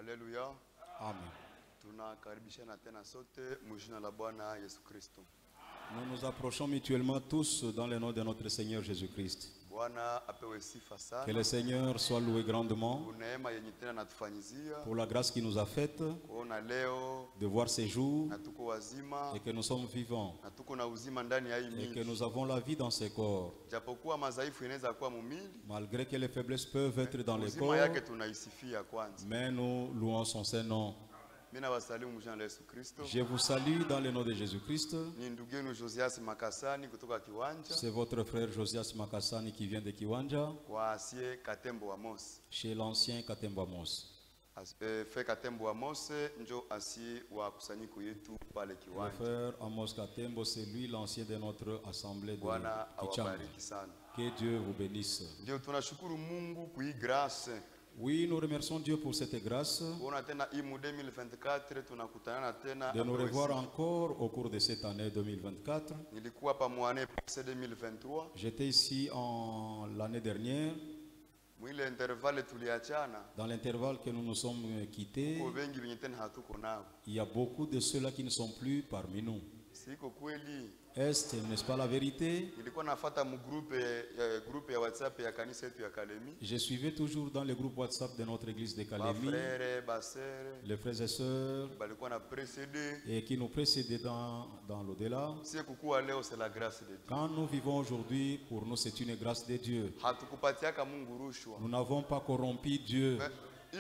Alléluia. Amen. Tunakaribishana tena sote mjina la Bwana Yesu Kristo. Nous nous approchons mutuellement tous dans le nom de notre Seigneur Jésus-Christ. Bwana apewe sifa sana. Que le Seigneur soit loué grandement Kwa neema yenye tena natufanyizia pour la grâce qu'il nous a faite kuona leo de voir ces jours na tuko wazima et que nous sommes vivants na tuko na uzima ndani ya hii et que mwili. nous avons la vie dans ces corps. Japokuwa madhaifu inaweza kuwa mumili, Malgré que les faiblesses peuvent être dans les uzima corps, yake tunaisifia kwanza. mais nous louons son Saint-Nom. Mimi nawasalimu mjina la Yesu Kristo. Je vous salue dans le nom de Jésus-Christ. Ni ndugu yenu Josias Makasani kutoka Kiwanja C'est votre frère Josias Makasani qui vient de Kiwanja, kwa Asie Katembo Amos. chez l'ancien Katembo Amos. Fe Katembo Amos njo Asie wa kusanyiko yetu pale Le Kiwanja. frère Amos Katembo, c'est lui l'ancien de notre assemblée de Bwana Kichanga. awabariki sana. Que Dieu vous bénisse. Ndio tunashukuru Mungu kwa hii grace. Oui, nous remercions Dieu pour cette grâce Kuona tena imu 2024 tunakutana tena. de nous après revoir aussi. encore au cours de cette année 2024. Nilikuwa pa mwane passé 2023. J'étais ici en l'année dernière. Mwile intervalle tuliachana. Dans l'intervalle que nous nous sommes quittés, Kwa wengi wenye tena hatuko nao. il y a beaucoup de ceux-là qui ne sont plus parmi nous. Siko kweli. Est, n'est-ce pas la vérité? Nilikuwa nafuata mu groupe ya WhatsApp ya kanisa yetu ya Kalemi. Je suivais toujours dans les groupes WhatsApp de notre église de Ba Kalemi, frère, ba sœur, les frères et sœurs, balikuwa na précédé. et qui nous précédaient dans l'au-delà. Sie kukuwa leo c'est la grâce de Dieu. Quand nous vivons aujourd'hui, pour nous, c'est une grâce de Dieu. Hatukupatiaka Mungu rushwa. Nous n'avons pas corrompu Dieu.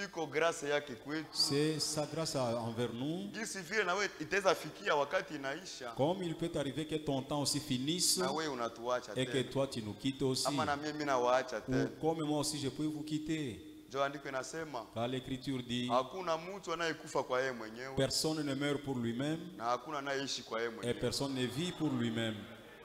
Iko grâce yake kwetu. C'est sa grâce envers nous. Jinsi vile na wewe itaweza fikia wakati inaisha. Comme il peut arriver que ton temps aussi finisse Na wewe unatuacha et que tena. toi tu nous quittes aussi. Ama na mimi nawaacha Ou tena. comme moi aussi je peux vous quitter. Ndio andiko inasema Car l'Écriture dit, hakuna mtu anayekufa kwa yeye mwenyewe personne ne meurt pour lui-même na hakuna anayeishi kwa yeye et mwenyewe. personne ne vit pour lui-même.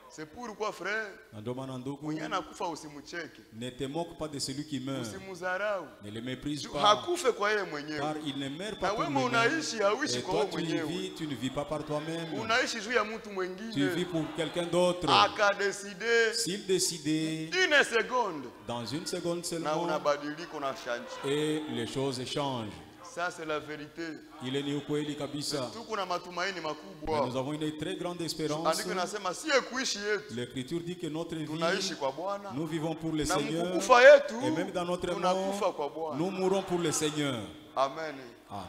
C'est pourquoi frère, Ndio maana ndugu, mwenye anakufa usimcheke. ne te moque pas de celui qui meurt. Usimudharau. Ne le méprise pas. Hakufe kwa yeye Car mwenyewe. il ne meurt Na pas pour wewe lui-même. unaishi hauishi Et kwa toi wewe mwenyewe. tu ne vis pas par toi-même. Unaishi juu ya mtu Tu vis mwingine. pour quelqu'un d'autre. Akadeside S'il décidait une seconde dans une seconde na seulement unabadilika unachange. et les choses changent. Ça c'est la vérité. Il est ni ukweli kabisa. Tuko na matumaini Mais makubwa. nous avons une très grande espérance. Andiko inasema si kuishi yetu L'Écriture dit que notre vie, tunaishi kwa Bwana nous vivons pour le na Seigneur. mkukufa yetu Et même dans notre tunakufa kwa mort, Bwana. nous mourrons pour le Seigneur. Amen. Amen.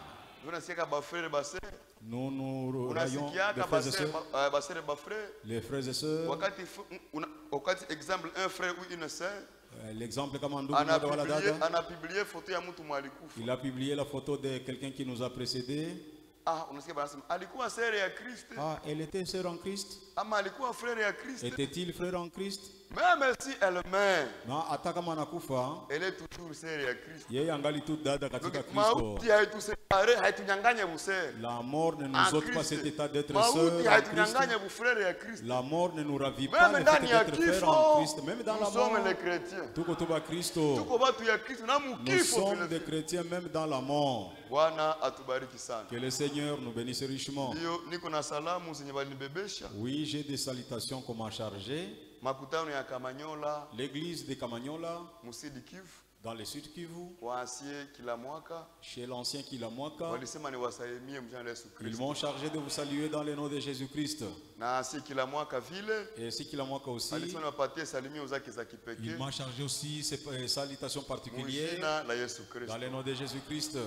Unasikia bafrere base, Nous nous raillons des unasikiaka frères et sœurs. basere bafrere Les frères et sœurs, wakati exemple un frère ou une sœur l'exemple comme Andou Mada Wala Dada, anapublie photo ya mtu mwalikufa. il a publié la photo de quelqu'un qui nous a précédés. Unasikia banasema alikuwa sœur ya Kristo Ah, elle était sœur en Christ. ama alikuwa frère ya Kristo. Était-il frère en Christ? Même si elle meurt, Non, hata kama anakufa, elle est toujours sœur ya Kristo. yeye angali tu dada katika Kristo. Mauti haitusepare, haitunyanganye busere. La mort ne nous En ôte pas Christ. cet état d'être Mauti sœur en Christ. haitunyanganye bufrere ya Kristo. La mort ne nous ravit pas Même le ndani fait ya d'être frère en kifo, Christ. Même dans la nous sommes mort, les chrétiens. tuko tuba Kristo. Tuko watu ya Kristo na Nous mukifo sommes vile des vile. chrétiens même dans la mort. Bwana atubariki sana. Que le Seigneur nous bénisse richement. Ndio niko na salamu zenye balinibebesha. Oui, j'ai des salutations comme à charger. Makutano ya Kamanyola, L'église de Kamanyola, Musidi Kivu, dans le sud Kivu, waasie kila mwaka chez l'ancien Kilamwaka, walisema niwasalimie mjana la Yesu ils Kristo. m'ont chargé de vous saluer dans le nom de Jésus-Christ. Na asie kila mwaka vile Et si Kilamwaka aussi, alisema niwapatie salimio zake za il kipekee m'a chargé aussi ces salutations particulières mjina la Yesu dans Kristo. le nom de Jésus-Christ.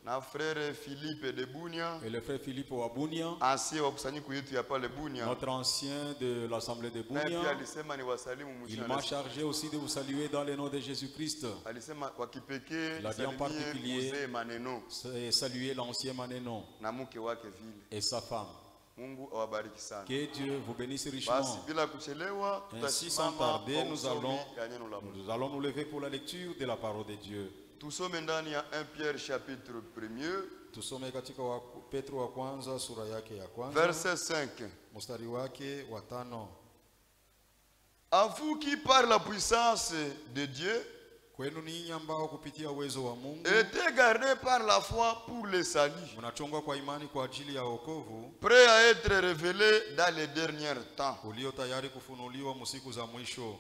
Na frère Philippe de Bunia, Et le frère Philippe Wabunia, asie wa kusanyiko yetu ya pale Bunia, notre ancien de l'assemblée de naye pia Bunia, alisema niwasalimu il mjina la m'a Yesu. chargé aussi de vous saluer dans le nom de Jésus-Christ. Alisema kwa kipekee La vie en salimie particulier. mzee Maneno Et saluer l'ancien Manénon na mke wake vile. et sa femme. Mungu awabariki sana. Que Dieu vous bénisse Basi richement. bila kuchelewa Ainsi, sans tutasimama tarder, kwa nous usomi ya neno la Mungu. nous allons nous lever pour la lecture de la parole de Dieu. Tusome ndani ya 1 Pierre chapitre 1er Tusome katika Petro wa kwanza sura yake ya kwanza verset 5. mstari wake wa 5. À vous qui par la puissance de Dieu Kwenu ninyi ambao kupitia uwezo wa Mungu étaient gardés par la foi pour le salut, mnachongwa kwa imani kwa ajili ya wokovu prêts à être révélés dans les derniers temps. ulio tayari kufunuliwa msiku za mwisho.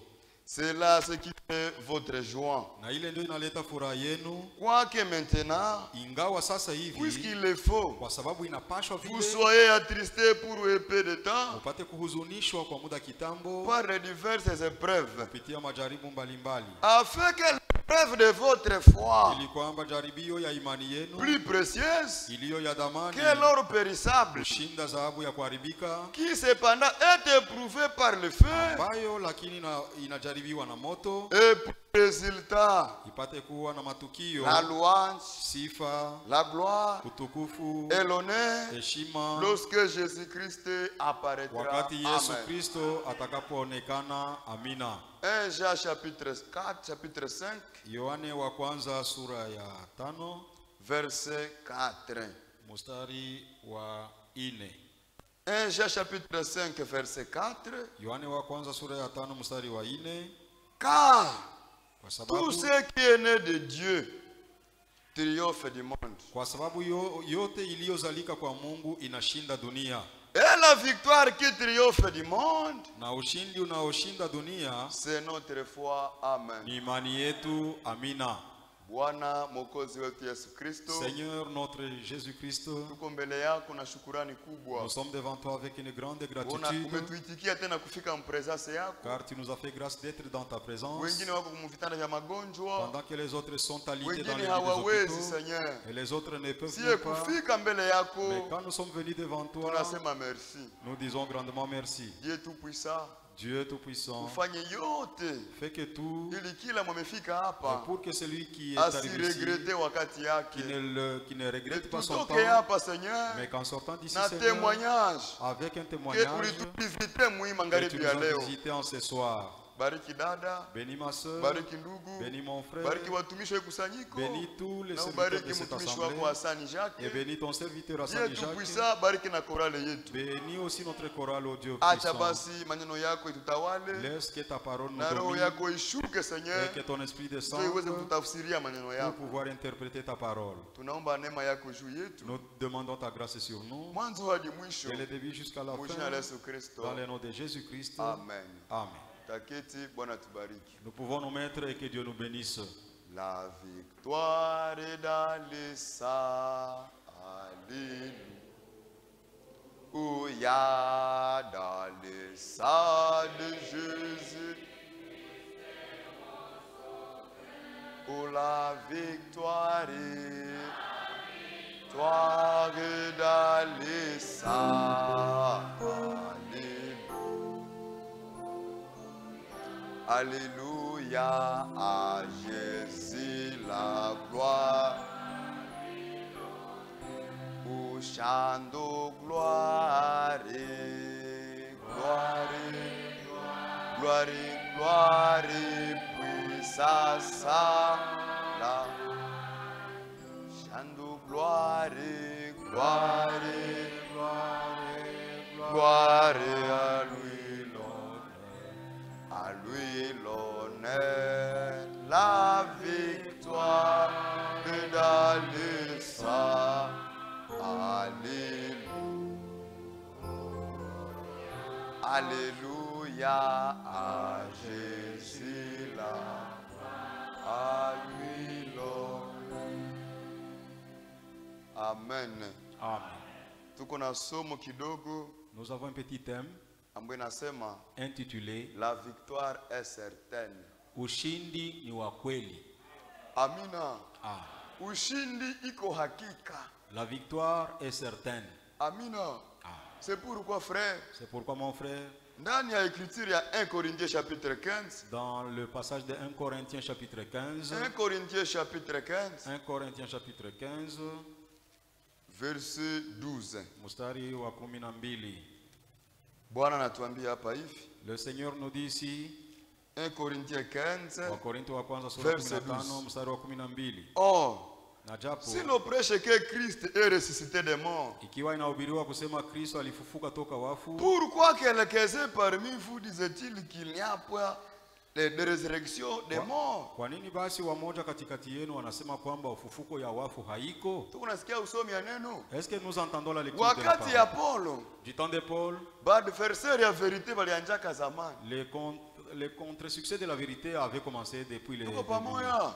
C'est là ce qui fait votre joie. Na ile ndio inaleta furaha yenu. Quoique maintenant, Ingawa sasa hivi puisqu'il est faux, kwa sababu inapashwa vous vile soyez attristés pour un peu de temps upate kuhuzunishwa kwa muda kitambo par les diverses épreuves, kupitia majaribu mbalimbali, afin que l'épreuve de votre foi, ili kwamba jaribio ya imani yenu plus précieuse iliyo ya damani que l'or périssable, kushinda dhahabu ya kuharibika, qui cependant est éprouvé par le feu, ambayo lakini inajaribiwa na moto, et pour résultat, ipate kuwa na matukio, la louange, sifa, la gloire utukufu, et l'honneur, heshima, lorsque Jésus-Christ apparaîtra. wakati Yesu Amen. Kristo atakapoonekana. Amina. 1 Jean chapitre 4, chapitre 5, Yohane wa kwanza sura ya 5 verset 4. mstari wa 4. 1 Jean chapitre 5, verset 4. Yohane wa kwanza sura ya 5 mstari wa 4. Car Kwa tout sababu ce qui est né de Dieu triomphe du monde. Kwa sababu yote iliyozalika kwa Mungu inashinda dunia, Et la victoire qui triomphe du monde, na ushindi unaoshinda dunia c'est notre foi. Amen. ni imani yetu. Amina. Bwana Mwokozi wetu Yesu Kristo, Seigneur notre Jésus Christ, tuko mbele yako na shukurani kubwa. nous sommes devant toi avec une grande Una gratitude, umetuitikia tena kufika mpresence yako. car tu nous as fait grâce d'être dans ta présence, Wengine wako kumvitanda vya magonjwa, pendant que les autres sont alités dans les wengine lits des hawawezi hôpitaux Seigneur. et les autres ne peuvent Sie même pas. kufika mbele Mais yako, quand nous sommes venus devant toi, tunasema merci. nous disons grandement merci. Dieu tout puissant, Dieu Tout-Puissant, ufanye yote fait que tout, ili kila mwamefika et hapa pour que celui qui est arrivé ici, asiregrete wakati yake. qui ne regrette pas son temps, Tutoke hapa Seigneur mais qu'en sortant d'ici, na Seigneur, témoignage avec un que témoignage ulituvizite muhimu que tu magharibi nous ya as leo. visité en ce soir. Bariki dada, Bénis ma soeur, bariki ndugu, bénis mon frère, bariki watumishi wa kusanyiko, bénis tous les na serviteurs ubariki de cette mtumishi assemblée, wako Hasani et Jacques. bénis ton serviteur Dieu Hassan tout Jacques. puissant, bariki na korale yetu. Bénis aussi notre chorale au Dieu Acha puissant. basi maneno yako itutawale Laisse que ta parole nous na roho domine yako ishuke Seigneur, et que ton esprit ndio descende iweze kutafsiria maneno pour yako. pouvoir interpréter ta parole. Tunaomba neema yako juu yetu Nous demandons ta grâce sur nous, mwanzo hadi mwisho, dès le début jusqu'à la kwa jina la fin, Yesu Kristo. dans le nom de Jésus-Christ. Amen. Amen. Taketi, Bwana tubariki. Nous pouvons nous mettre et que Dieu nous bénisse. La victoire est dans les sangs, alléluia, dans le sang de Jésus. Oh, la victoire est dans les sangs, alléluia, à Jésus la gloire. Au chant de gloire, gloire, gloire, gloire, puissance, la chant de gloire, gloire, gloire, gloire à lui l'honneur, à lui l'honneur, la victoire dans le sang. Alléluia, à Jésus là, à lui l'honneur. Amen. Amen. Tuko na somo kidogo Nous avons un petit thème ambayo inasema intitulé la victoire est certaine. Ushindi ni wa kweli. Amina. Ah. Ushindi iko hakika. La victoire est certaine. Amina. Ah. C'est pourquoi frère, C'est pourquoi mon frère, ndani ya écriture ya 1 Corinthiens chapitre 15, dans le passage de 1 Corinthiens chapitre 15, 1 Corinthiens chapitre 15, 1 Corinthiens chapitre 15, verset 12. mstari wa 12. Bwana anatuambia hapa hivi, Le Seigneur nous dit ici, 1 Corinthiens 15, Wakorintho wa kwanza sura Verset 15 12. mstari wa 12. or, Na japo si l'on prêche que Christ est ressuscité des morts, ikiwa inahubiriwa kusema Kristo alifufuka toka wafu, pourquoi quelques-uns parmi vous disent-ils qu'il n'y a point de résurrection des morts? kwa nini basi wamoja katikati yenu wanasema kwamba ufufuko ya wafu haiko? Tunasikia usomi ya neno. Est-ce que nous entendons la lecture de la Wakati ya parole? Paulo, Du temps de Paul, badversaire ya vérité walianjaka zamani. le contre-succès de la vérité avait commencé depuis les Tuko débuts. pamoja.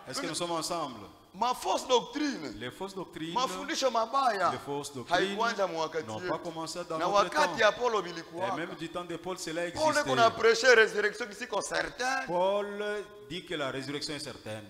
Est-ce que nous sommes ensemble? Ma fausse doctrine, Les fausses doctrines, mafundisho mabaya les fausses doctrines haikuanza mwakati n'ont pas yetu, commencé dans na notre wakati temps. ya Paulo Et vilikuwa. même du temps de Paul, cela Paul existait. kuna prêché résurrection kisiko certain. Paul dit que la résurrection est certaine.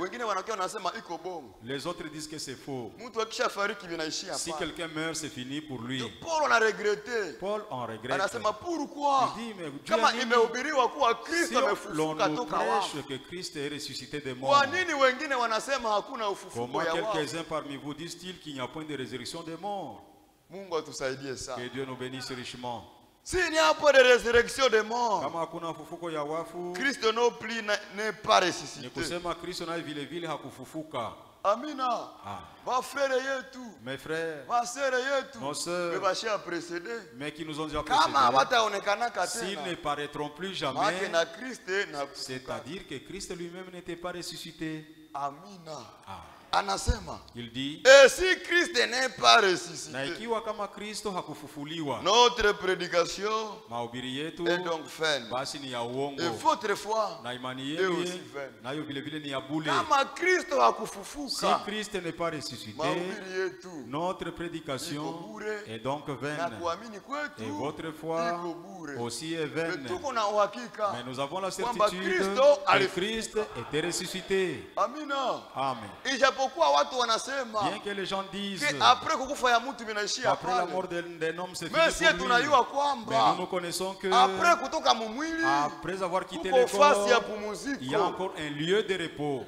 Wengine wanakuwa wanasema iko bongo. Les autres disent que c'est faux. Mtu akishafariki vinaishia Si hapa. quelqu'un meurt, c'est fini pour lui. Paul a regretté. Paul en regrette. Anasema pourquoi? Il dit, mais Kama Dieu a dit, imehubiriwa kuwa si Kristo l'on amefufuka nous toka wafu. prêche que Christ est ressuscité des morts, Kwa nini wengine wanasema hakuna ufufuko comment ya wafu? quelques-uns parmi vous disent-ils qu'il n'y a point de résurrection des morts? Mungu atusaidie Que sana. Dieu nous bénisse richement. S'il n'y a pas de résurrection des morts, Kama hakuna ufufuko ya wafu, Kristo non plus n'est pas ni ressuscité. kusema Kristo naye vile vile hakufufuka. Amina. Ah. Bafrere yetu, Mes frères, basere yetu, nos sœurs, bebashia précédé. mais qui nous ont déjà Kama précédés, hawataonekanaka s'ils ne tena, paraîtront plus maana jamais, na Kristo na kufufuka. c'est-à-dire que Christ lui-même n'était pas ressuscité. Amina. Ah. Anasema, Il dit, et si Christ n'est pas na ressuscité, ikiwa kama Kristo hakufufuliwa, notre prédication mahubiri yetu est donc vaine. basi ni ya uongo, Et votre foi, na imani est aussi yenu vaine. nayo vile vile ni ya bule. Kama Kristo Si hakufufuka, Christ n'est pas ressuscité, mahubiri yetu notre prédication iko bure, est donc na vaine, kuamini kwetu et votre foi iko bure. aussi est Mais vaine. tuko na uhakika. Mais nous avons la Kwamba certitude Kristo que alifufuka. Christ était ressuscité. Amina. Amen. Ijapokuwa watu wanasema Bien que les gens disent que après kukufa ya mtu vinaishia après la pale, mort d'un homme c'est mais fini si pour lui. tunajua Mais kwamba nous connaissons que après kutoka mumwili après avoir quitté kuko le fasi ya corps, il y a pumuziko, encore un lieu de repos.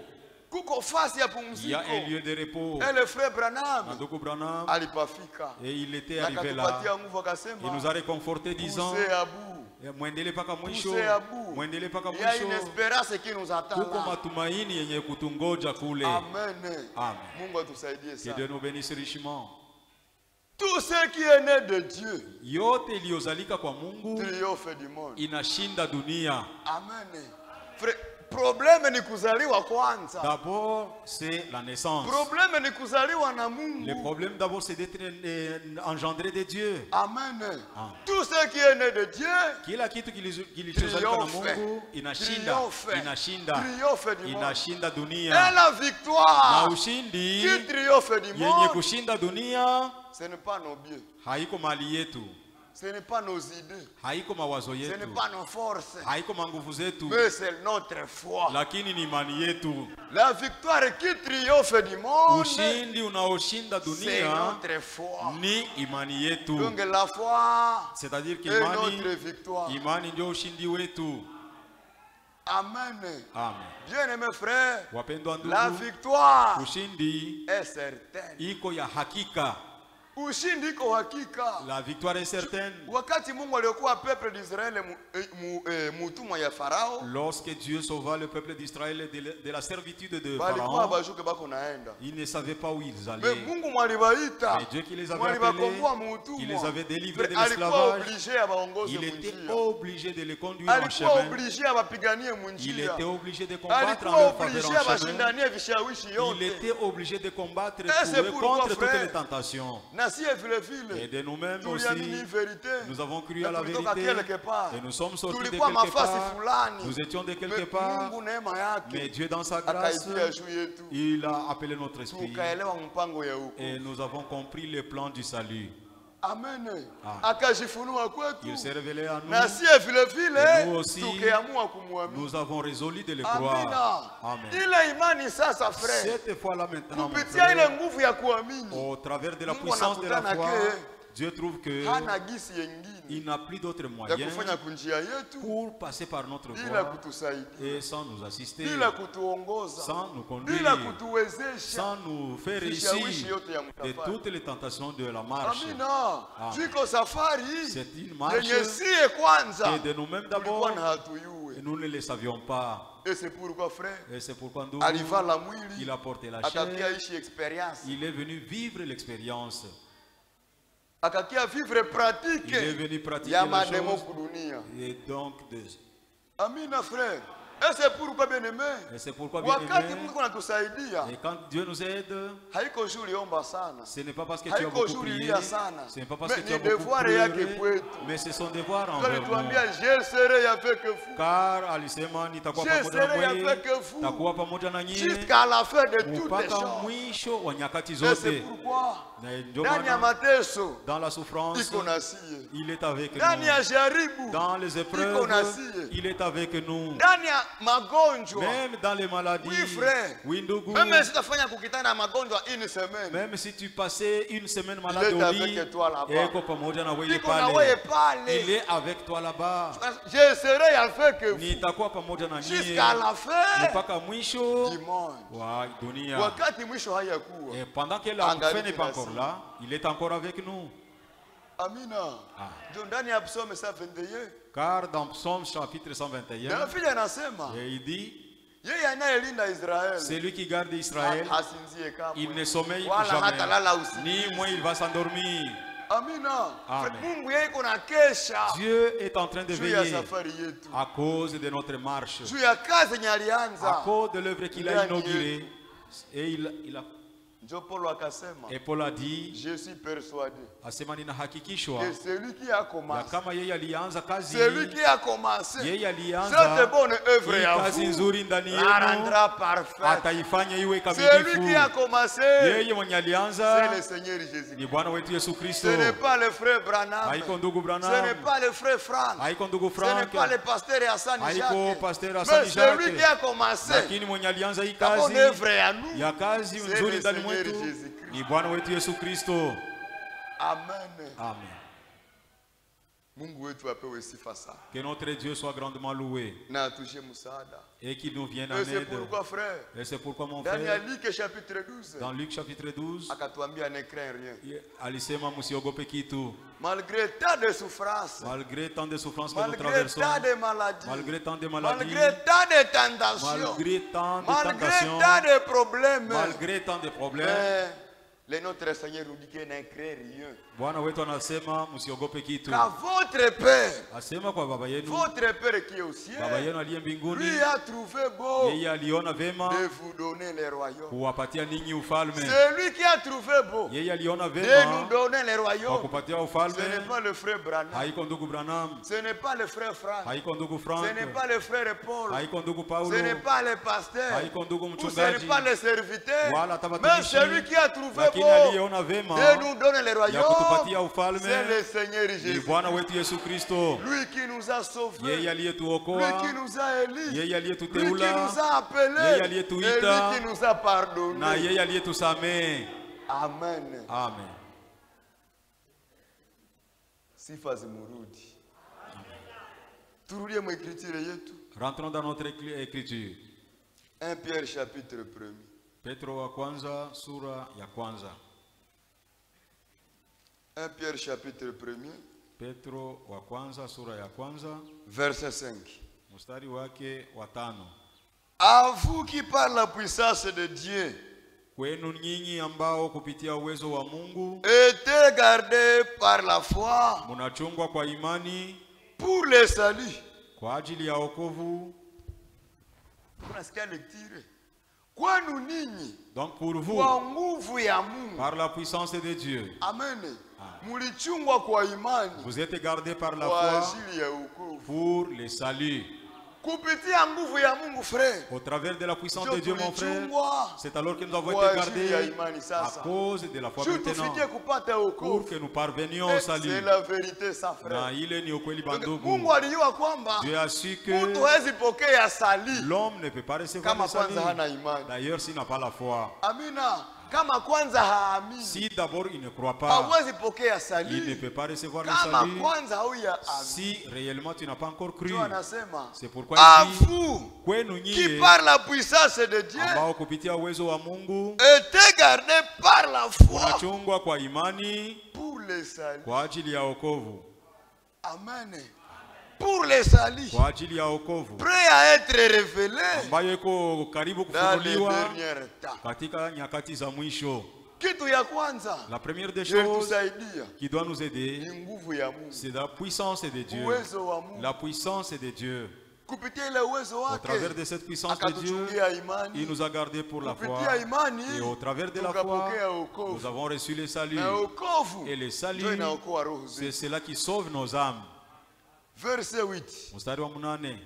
kuko fasi ya Il y a un pumuziko. lieu de repos. Et le frère Branham Ndugu Branham, alipafika et il était na arrivé là. akatupatia nguvu, Il nous a akasema réconforté disant, poussez à bout, mwendele paka mwisho, poussez à bout. mwendele paka Il y a une mwisho. espérance qui nous attend Kuko là. matumaini yenye kutungoja kule. Amen. Amen. Mungu atusaidie Que sana. Dieu nous bénisse richement. Tout ce qui est né de Dieu Yote iliyozalika kwa Mungu triomphe du monde. inashinda dunia. Amen. Frère, problème ni kuzaliwa kwanza. D'abord, c'est la naissance. Problème ni kuzaliwa na Le Mungu. problème d'abord, c'est d'être engendré de Dieu. Amen. Ah. Tout ce qui est né de Dieu Kila kitu kilichozalika na Mungu inashinda, inashinda, triomphe du monde. inashinda Et dunia. la Na victoire ushindi qui triomphe du yenye monde, kushinda dunia ce n'est pas nos biens, haiko mali yetu, ce n'est pas nos idées, haiko mawazo ce n'est yetu, pas nos forces, haiko manguvu zetu, mais c'est notre foi. lakini ni imani yetu. La victoire qui triomphe du monde, Ushindi unaoshinda c'est dunia notre foi. ni imani yetu. Donc la foi C'est-à-dire que est notre imani, victoire. imani ndio ushindi wetu. Amen. Amen. Bien-aimés frères, Wapendwa la ndugu, victoire ushindi est certaine. iko ya hakika. Ushindi iko hakika. La victoire est certaine. Wakati Mungu aliokuwa peuple d'Israël mutumwa ya Farao, Lorsque Dieu sauva le peuple d'Israël de la servitude de balikuwa Pharaon, bashuke bako naenda. ils ne savaient pas où ils Mais allaient. Mungu mwalibaita, Mais Dieu qui les avait mwalibakomboa appelés, muutumwa. qui les avait délivrés de Alikuwa l'esclavage, obligé abaongoze il était munjia. obligé de les conduire en Alikuwa chemin. obligé abapiganie Il munjia. était obligé de combattre en Alikuwa leur faveur obligé en chemin. abashindanie vishawishi Il yote. était obligé de combattre c'est pour eux pourquoi, contre toutes frère, les tentations. Na sie vile vile Et de nous-mêmes tuliamini aussi, verite. nous avons cru Na à la tulitoka vérité quelque part. et nous sommes sortis de Tulikuwa quelque mafasi part. fulani. Nous étions de quelque Mais part, Mungu neema yake mais Dieu dans sa grâce, akaitia juu yetu. il a appelé notre esprit Tukaelewa mpango ya huko. et nous avons compris le plan du salut. Amen. Ah. Akajifunua kwetu. Il s'est révélé à Na nous. sie vile Et vile nous aussi, tukiamua kumwamini. nous avons résolu de le Amina. croire. Amen. Ile imani sasa frère. Cette fois-là maintenant, mon Kupitia ile frère, nguvu ya kuamini. au travers de la Mungu puissance de la anakutana foi, ke Dieu trouve que hana gisi yengine il n'a plus d'autre ya moyen kufanya kunjia yetu pour passer par notre bila voie kutusaidia, et sans nous assister, bila kutuongoza, sans nous conduire, bila kutuwezesha sans nous faire vishawishi réussir yote ya de mtafari. toutes les tentations de la marche. Amina. Amen. Jiko safari C'est une marche yenye sie kwanza et de nous-mêmes tulikuwa d'abord, na hatuyue. nous ne le savions pas. Et c'est pourquoi frère, Et c'est pourquoi nous, alivala il mwili a porté la akakia chair, ishi experience, il est venu vivre l'expérience. akakia vivre pratique Il est venu pratiquer ya la mademo chose kudunia. et donc de... Amina frère. Et c'est pourquoi bien aimé. Et c'est pourquoi, bien Wakati aimé, Mungu anatusaidia, et quand Dieu nous aide, haiko juu uliomba sana. ce n'est pas parce que tu as Haiko beaucoup juu prié, ulilia sana. ce n'est pas parce que Mais tu as ni beaucoup devoir yake pleuré, kwetu. mais c'est son devoir Ndio envers nous. alituambia je serai avec vous. Car alisema nitakuwa Je pamoja na serai wewe, avec vous takuwa pamoja na nyinyi jusqu'à la fin de toutes les mpaka choses. mwisho wa nyakati Et c'est zote. pourquoi Na ndio ndani ya maana mateso dans la souffrance, iko na sie. il est avec Ndani ya nous. jaribu Dans les iko épreuves, na sie. il est avec nous. Ndani ya magonjwa. Même dans les maladies, Oui, frère. oui, ndugu, Même si tafanya kukitana na magonjwa une semaine. même si tu passais une semaine malade Il est au avec lit, toi là-bas. eko pamoja na wewe Iko na wewe pale. Il pale. est avec toi là-bas. Je serai avec vous Nitakuwa pamoja na nyinyi jusqu'à la fin mpaka mwisho du monde. wa dunia. Wakati mwisho hayakuwa. Et pendant que la Angali fin n'est pas kinasi. encore là, il est encore avec nous. Amina. Ah. Ndio ndani ya Psalm 121. Car dans Psaume chapitre 121, David anasema et il dit, yeye anayelinda Israeli c'est lui qui garde Israël, hasinzie kamwe. il ne sommeille Wala hatalala jamais, usiku. ni moins il va s'endormir. Amina. Amen. Mungu yeye iko na kesha Dieu est en train de juu ya veiller safari yetu. à cause de notre marche, Juu ya kazi yenye à alianza. cause de l'œuvre qu'il a Ndani inaugurée. Et il a, Ndio Paulo akasema, et Paul a dit, je suis persuadé asema ninahakikishwa que celui qui a ya commencé, kama yeye alianza kazi, celui qui a commencé yeye cette alianza bonne œuvre hii ya kazi vous nzuri ndani la yenu, rendra parfaite. ataifanya iwe Celui qui a kamilifu. commencé, Yeye mwenye c'est alianza le Seigneur Jésus. ni Bwana wetu Yesu Ce Kristo. n'est pas le frère Branham. Haiko ndugu Ce n'est Branham, pas le frère Franck. haiko ndugu Ce n'est pas le Frank, pasteur Hassan haiko Jacques. pasteur Mais Hassan celui qui a Jacques, commencé lakini mwenye alianza hii la bonne kazi œuvre à nous, ya kazi c'est nzuri le ndani Seigneur mwetu Jésus-Christ. ni Bwana wetu Yesu Kristo. Amen. Amen. Mungu wetu apewe sifa sana Que notre Dieu soit grandement loué na atushe msaada. et qu'il nous vienne en Et c'est aide. pourquoi frère, Et c'est pourquoi mon ndani ya frère, Luc chapitre 12 dans Luc chapitre 12, akatuambia ne crains rien. alisema msiogope kitu, Malgré tant de souffrances, malgré tant de souffrances que nous malgré traversons, tant de maladies, malgré tant de maladies, malgré tant de tentations, malgré tant de malgré tentations, tant de problèmes, malgré tant de problèmes, mais notre Seigneur nous dit qu'il ne craint rien. Bwana wetu anasema msiogope kitu. Car votre Père, Asema kwa baba yenu, votre Père qui est au baba ciel, yenu aliye mbinguni, lui a trouvé beau yeye aliona vema de vous donner les royaumes. kuwapatia ninyi ufalme. C'est lui qui a trouvé beau Yeye aliona de nous vema donner les kwa royaumes. kupatia Ce n'est ufalme. pas le frère Branham, Haiko ndugu Branham, ce n'est pas le frère Franck, haiko ndugu ce Frank, n'est pas le frère Paul, haiko ndugu ce Paulo, n'est pas le pasteur, haiko ndugu ou ce mchungaji, n'est pas le serviteur, wala mais tabatumishi, celui qui a trouvé lakini beau aliyeona vema de nous donner les ya royaumes, kutupatia c'est ufalme le Seigneur ni Jésus. Bwana wetu Yesu Kristo. Lui qui nous a sauvés, Yeye lui aliyetuokoa, qui nous a élus, yeye lui qui aliyetuteula, nous a appelés, Yeye et lui aliyetuita, qui nous a na pardonnés. yeye aliyetusamehe. Amen. Amen. Sifa zimurudi. Turudie mwekritire yetu. Rentrons dans notre écriture. 1 Pierre chapitre 1. Petro wa kwanza sura ya kwanza. 1 Pierre chapitre 1, Petro wa kwanza sura ya kwanza verset 5. mstari wake wa 5. À vous qui par la puissance de Dieu Kwenu nyinyi ambao kupitia uwezo wa Mungu étaient gardés par la foi munachungwa kwa imani pour le salut. kwa ajili ya wokovu. Unasikia lecture? Kwenu ninyi Donc pour vous, kwa nguvu ya Mungu. par la puissance de Dieu, Amen. Mulichungwa kwa imani vous êtes gardés par la kwa foi ajili ya wokovu. pour le salut. Kupitia nguvu ya Mungu frère. Au travers de la puissance Ndio de Dieu, mon frère, tulichungwa c'est alors que nous avons kwa été ajili ya gardés imani à sasa. cause de la foi Juu tufikie maintenant, kupata pour wokovu. que nous parvenions au C'est salut. la vérité ça frère. Na ile ni ukweli Donc, bandugu. Mungu alijua kwamba Dieu a su mtu que hawezi pokea sali l'homme ne peut pas recevoir kama le salut. kwanza hana imani. D'ailleurs, s'il n'a pas la foi, Amina. Kama kwanza haamini, si d'abord il ne croit pas, hawezi pokea il ne sali. peut pas recevoir le Kama salut. kwanza hauya amini. Si réellement tu n'as pas encore cru, Ndio anasema c'est pourquoi à il dit, vous kwenu qui nyie par la puissance de Dieu ambao kupitia uwezo wa Mungu étaient gardés par la foi unachungwa kwa imani pour le salut. kwa ajili ya wokovu, Amen. Pour le salut. kwa ajili ya wokovu Prêt à être révélé ambayo iko karibu dans les kufunuliwa derniers temps. katika nyakati za mwisho. Kitu ya kwanza La première des choses ilitusaidia qui doit nous aider, ni nguvu ya Mungu. c'est la puissance de Dieu. Uwezo wa Mungu. La puissance de Dieu. kupitia ile uwezo Au wake travers de cette puissance de Dieu, akatuchungia imani. il nous a gardés pour la foi. Kupitia imani Et au travers de la foi, tukapokea wokovu. nous avons reçu le salut. Na wokovu Et le salut, ndio inaokoa roho c'est zetu. cela qui sauve nos âmes. Verset 8. Mstari wa 8.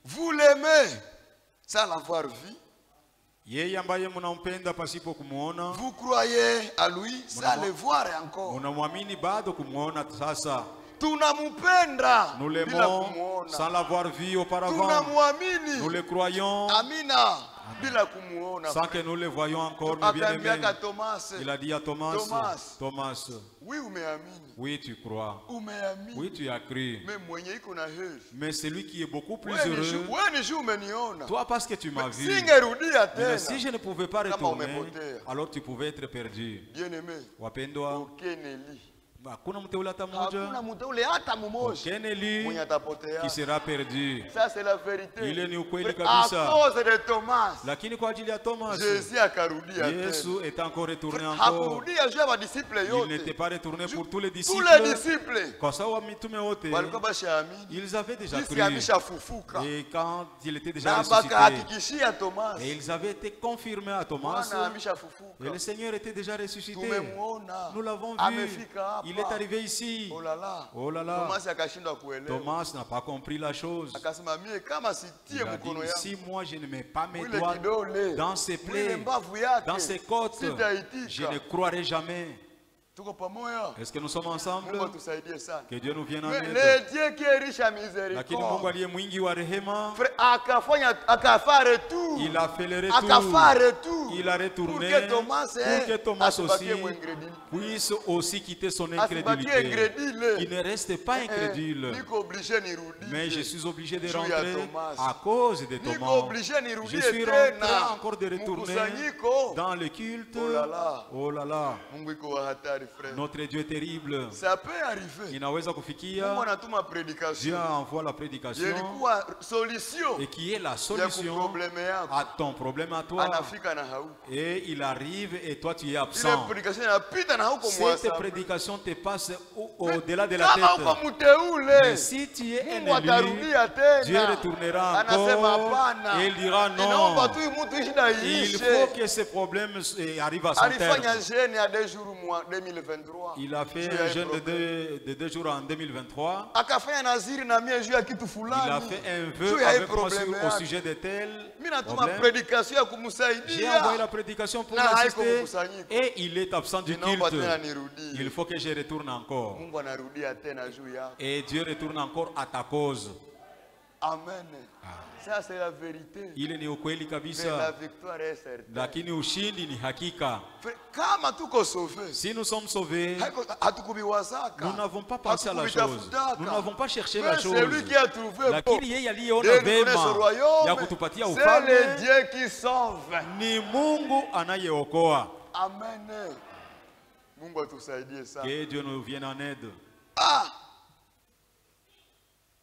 Vous l'aimez sans l'avoir vu. Yeye ambaye mnampenda pasipo kumuona, Vous croyez à lui sans le voir encore. mnamwamini bado kumuona sasa. Tunamupenda Nous bila l'aimons kumuona. sans l'avoir vu auparavant. Nous Tunamwamini. le croyons Amina. Bila kumuona. sans que nous le voyons encore, mes bien-aimés. Akaambia Thomas. Il a dit à Thomas, Thomas. Thomas, Oui, umeamini. oui tu crois, Umeamini. oui tu as cru. Mais mwenye iko na heri. Mais celui qui est beaucoup plus Wewe heureux, ni juu umeniona. toi parce que tu m'as vu. Singerudia Mais tena. si je ne pouvais pas Kama retourner, umepotea. alors tu pouvais être perdu. Bien-aimé. Wapendwa, Ukeneli. hakuna mteule hata mmoja, Hakuna mteule hata mmoja aucun élu mwenye atapotea. qui sera perdu. Ça c'est la vérité. Ile ni ukweli À kabisa. cause de Thomas, Lakini kwa ajili ya Thomas, Jésus akarudia tena. Yesu est encore retourné encore. Hakurudia juu ya madisiple Il n'était yote. pas retourné pour tous les Tous disciples. les disciples Kwa sababu mitume wote, walikuwa bashaamini. ils avaient déjà Jinsi cru. ameshafufuka. Et quand il était déjà Na ressuscité, bakahakikishia Thomas. et ils avaient été confirmés à Thomas, Bwana et ameshafufuka. le Seigneur était déjà ressuscité. Tumemuona. Nous l'avons vu. Amefika hapa. Il est arrivé ici. Oh là là. Oh là là. Thomas akashindwa kuelewa. Thomas n'a pas compris la chose. Akasema mie kama sitie Il a mkono dit, yangu si moi je ne mets pas mes mwile doigts kidole dans ses mwile plaies, mbavu yake dans ses côtes, je sitaitika. ne croirai jamais. Tuko pamoja. Est-ce que nous sommes ensemble? Mungu atusaidie sana. Que Dieu nous vienne en Mais aide. le Dieu qui est riche à Lakini Mungu miséricorde aliye mwingi wa rehema, akafa retour. il a fait le Akafa retour. retour. Il a retourné Pour que Thomas, pour que Thomas aussi asibakie mwincrédule. puisse aussi quitter son Asibakie incrédulité. incrédule. Il ne reste pas incrédule. Niko obligé nirudie. Mais je suis obligé de Juu ya rentrer Thomas. à cause de Niko Thomas. obligé nirudie Je suis rentré tena. encore de retourner Mkusanyiko. dans le culte. Oh là là. Oh là là. Mungu iko wa hatari frère. Notre Dieu est terrible. Ça peut arriver. Inaweza Mungu kufikia. anatuma Dieu prédication. envoie la prédication Ilikuwa solution et qui est la ya solution kuprobleme yako. à ton problème à toi. Anafika na hauko. Et il arrive et toi tu es Ile absent. prédication inapita na hauko Cette mwasa. prédication te passe au-delà de la Kama uko tête. mteule, Mais si tu es Mungu un élu, atarudia tena. Dieu retournera Anasema encore hapana. et il dira non. Inaomba tu mtu ishi na Il iishe. faut que ce problème arrive à son Alifanya terme. jeûne ya 2 jours mois 2023. Il a fait Juu ya un hii jeûne problème. de 2 jours en 2023. Akafanya naziri na mie juu ya kitu Il a fulani. fait un Juu vœu ya hii avec moi problème au yake. sujet de tel Mimi natuma problème. prédication ya J'ai envoyé kumsaidia. la prédication pour Na haiko l'assister mkusanyiko. et il est absent du Ninaomba culte. tena nirudie. Il faut que je retourne encore. Mungu anarudia tena juu yako. Et Dieu retourne encore à ta cause. Amen. Ça c'est la vérité. Ile ni ukweli Mais la kabisa, victoire est certaine. lakini ushindi ni hakika. Kama tuko sauvé, Si nous sommes sauvés, hatukubiwazaka. nous n'avons pas pensé à la chose. Nous n'avons pas cherché la Mais chose. celui qui a trouvé Lakini yeye aliyeona de nous donner ce vema ya royaume, kutupatia c'est ufalme le Dieu qui sauve. ni Mungu anayeokoa. Amen. Mungu atusaidie sana. Que Dieu nous vienne en aide. Ah!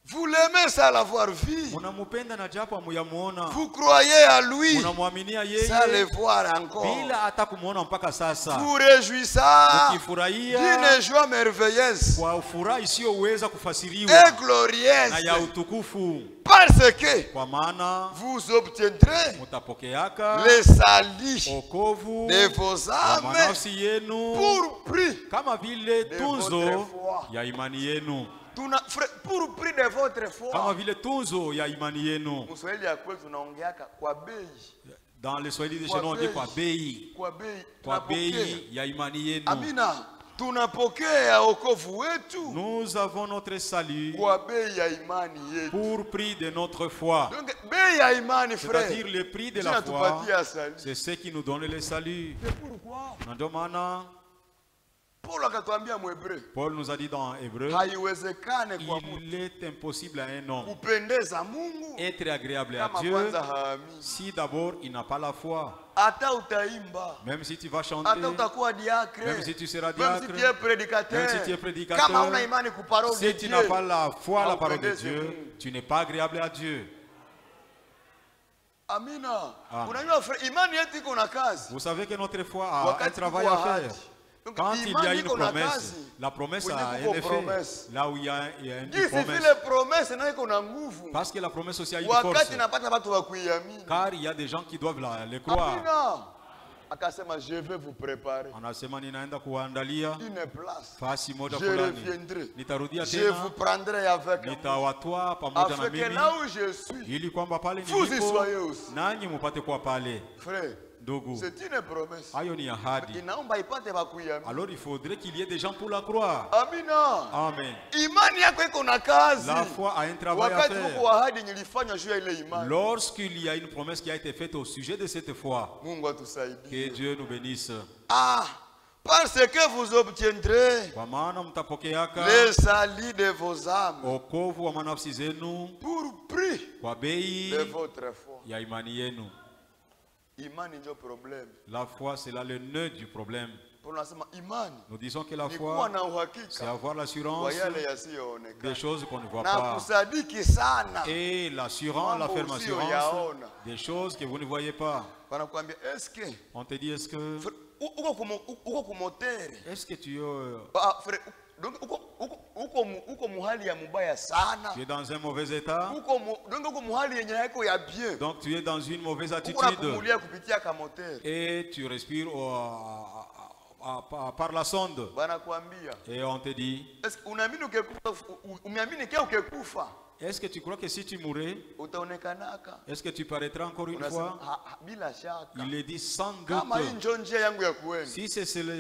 Vous l'aimez sans l'avoir vu. Munamupenda na japo hamuyamuona. Vous croyez à lui Munamwaminia sans le yeye voir encore. bila hata kumuona mpaka sasa. Vous réjouissant Ukifurahia d'une joie merveilleuse kwa furaha isiyoweza et kufasiriwa na ya glorieuse. utukufu, Parce que kwa maana vous obtiendrez mutapokeaka le salut okovu de vos wa âmes manafsi yenu pour prix. kama vile de tunzo votre foi. ya imani yenu, Pour prix de votre foi. kama vile tunzo ya imani yenu. Mswahili ya kwetu tunaongeaka kwa bei. Dans le Swahili de Kwa chez nous on dit bei. kwa bei, Kwa bei. kwa tunapokea. bei ya imani yenu. Amina. Tunapokea wokovu wetu Nous avons notre salut kwa bei ya imani yetu. pour prix de notre foi. Donc bei ya imani frère. C'est-à-dire le prix de Dieu la foi, anatupatia salut. c'est ce qui nous donne le salut. C'est pourquoi Na ndio maana Paul akatuambia Mwebreu, Paul nous a dit dans Hébreu, haiwezekane kwa mtu il est impossible à un homme kupendeza Mungu être agréable à kama Dieu kwanza haamini. si d'abord il n'a pas la foi. Hata utaimba, Même si tu vas chanter, hata utakuwa diacre, même si tu seras même si diacre, tu es prédicateur, même si tu es prédicateur, kama una imani ku parole de si tu Dieu, n'as pas la foi à la parole de haupendezi Dieu, Mungu. tu n'es pas agréable à Dieu. Amina. Amen. Unajua imani yetu iko na kazi. Vous savez que notre foi a un Wakati travail tuko à faire. haji, Donc, Quand il y a imani une iko na promesse, kazi. la promesse Kwenye a kuko un effet. promesse. Là où il y a une Jinsi promesse. vile promesse nayo iko na nguvu. Parce que la promesse aussi a une force. Wakati napata watu wa kuiamini. Car il y a des gens qui doivent les croire. Amina. Akasema je vais vous préparer Anasema ninaenda kuandalia une place. fasi moja Je fulani. reviendrai. Nitarudia Je tena. vous prendrai avec moi. Nitawatoa pamoja na Afin que mimi là où je suis, ili kwamba pale vous y nilipo soyez aussi. nanyi mupate kuwa pale. Frère, Ndugu, c'est une promesse. hayo ni ahadi. Inaomba ipate bakuiamini. Alors il faudrait qu'il y ait des gens pour la croire. Amina. Amen. Imani yako iko na kazi. La foi a un travail à Wakati faire. huko ahadi nilifanya juu ya ile imani. Lorsqu'il y a une promesse qui a été faite au sujet de cette foi, Mungu atusaidie. que Dieu nous bénisse. Ah, parce que vous obtiendrez Kwa maana mtapokeaka le salut de vos âmes wokovu wa manafsi zenu pour prix kwa bei de votre foi. ya imani yenu. Imani ndio problème. La foi, c'est là le nœud du problème. Tunasema imani Nous disons que la ni kuwa foi, na c'est uhakika avoir wa l'assurance yale yasiyoonekana des choses qu'on ne voit na pas. kusadiki sana Et l'assurance, la ferme mambo assurance usiyoyaona. des choses que vous ne voyez pas. Wanakuambia eske On te dit, est-ce que uko kumotere tu donc uko muhali ya mubaya sana, es dans un mauvais état, donc uko muhali yenye haiko ya bien, donc tu es dans une mauvaise uko attitude napumulia kupitia kamotere. et tu respires par la sonde. Wanakuambia Et on te dit, eske unaamini umeamini kia ukekufa est-ce que tu crois que si tu mourais, utaonekanaka? est-ce que tu paraîtras encore une Unasema fois? bila shaka, Il est dit sans kama hii doute. njo njia yangu ya kuenda,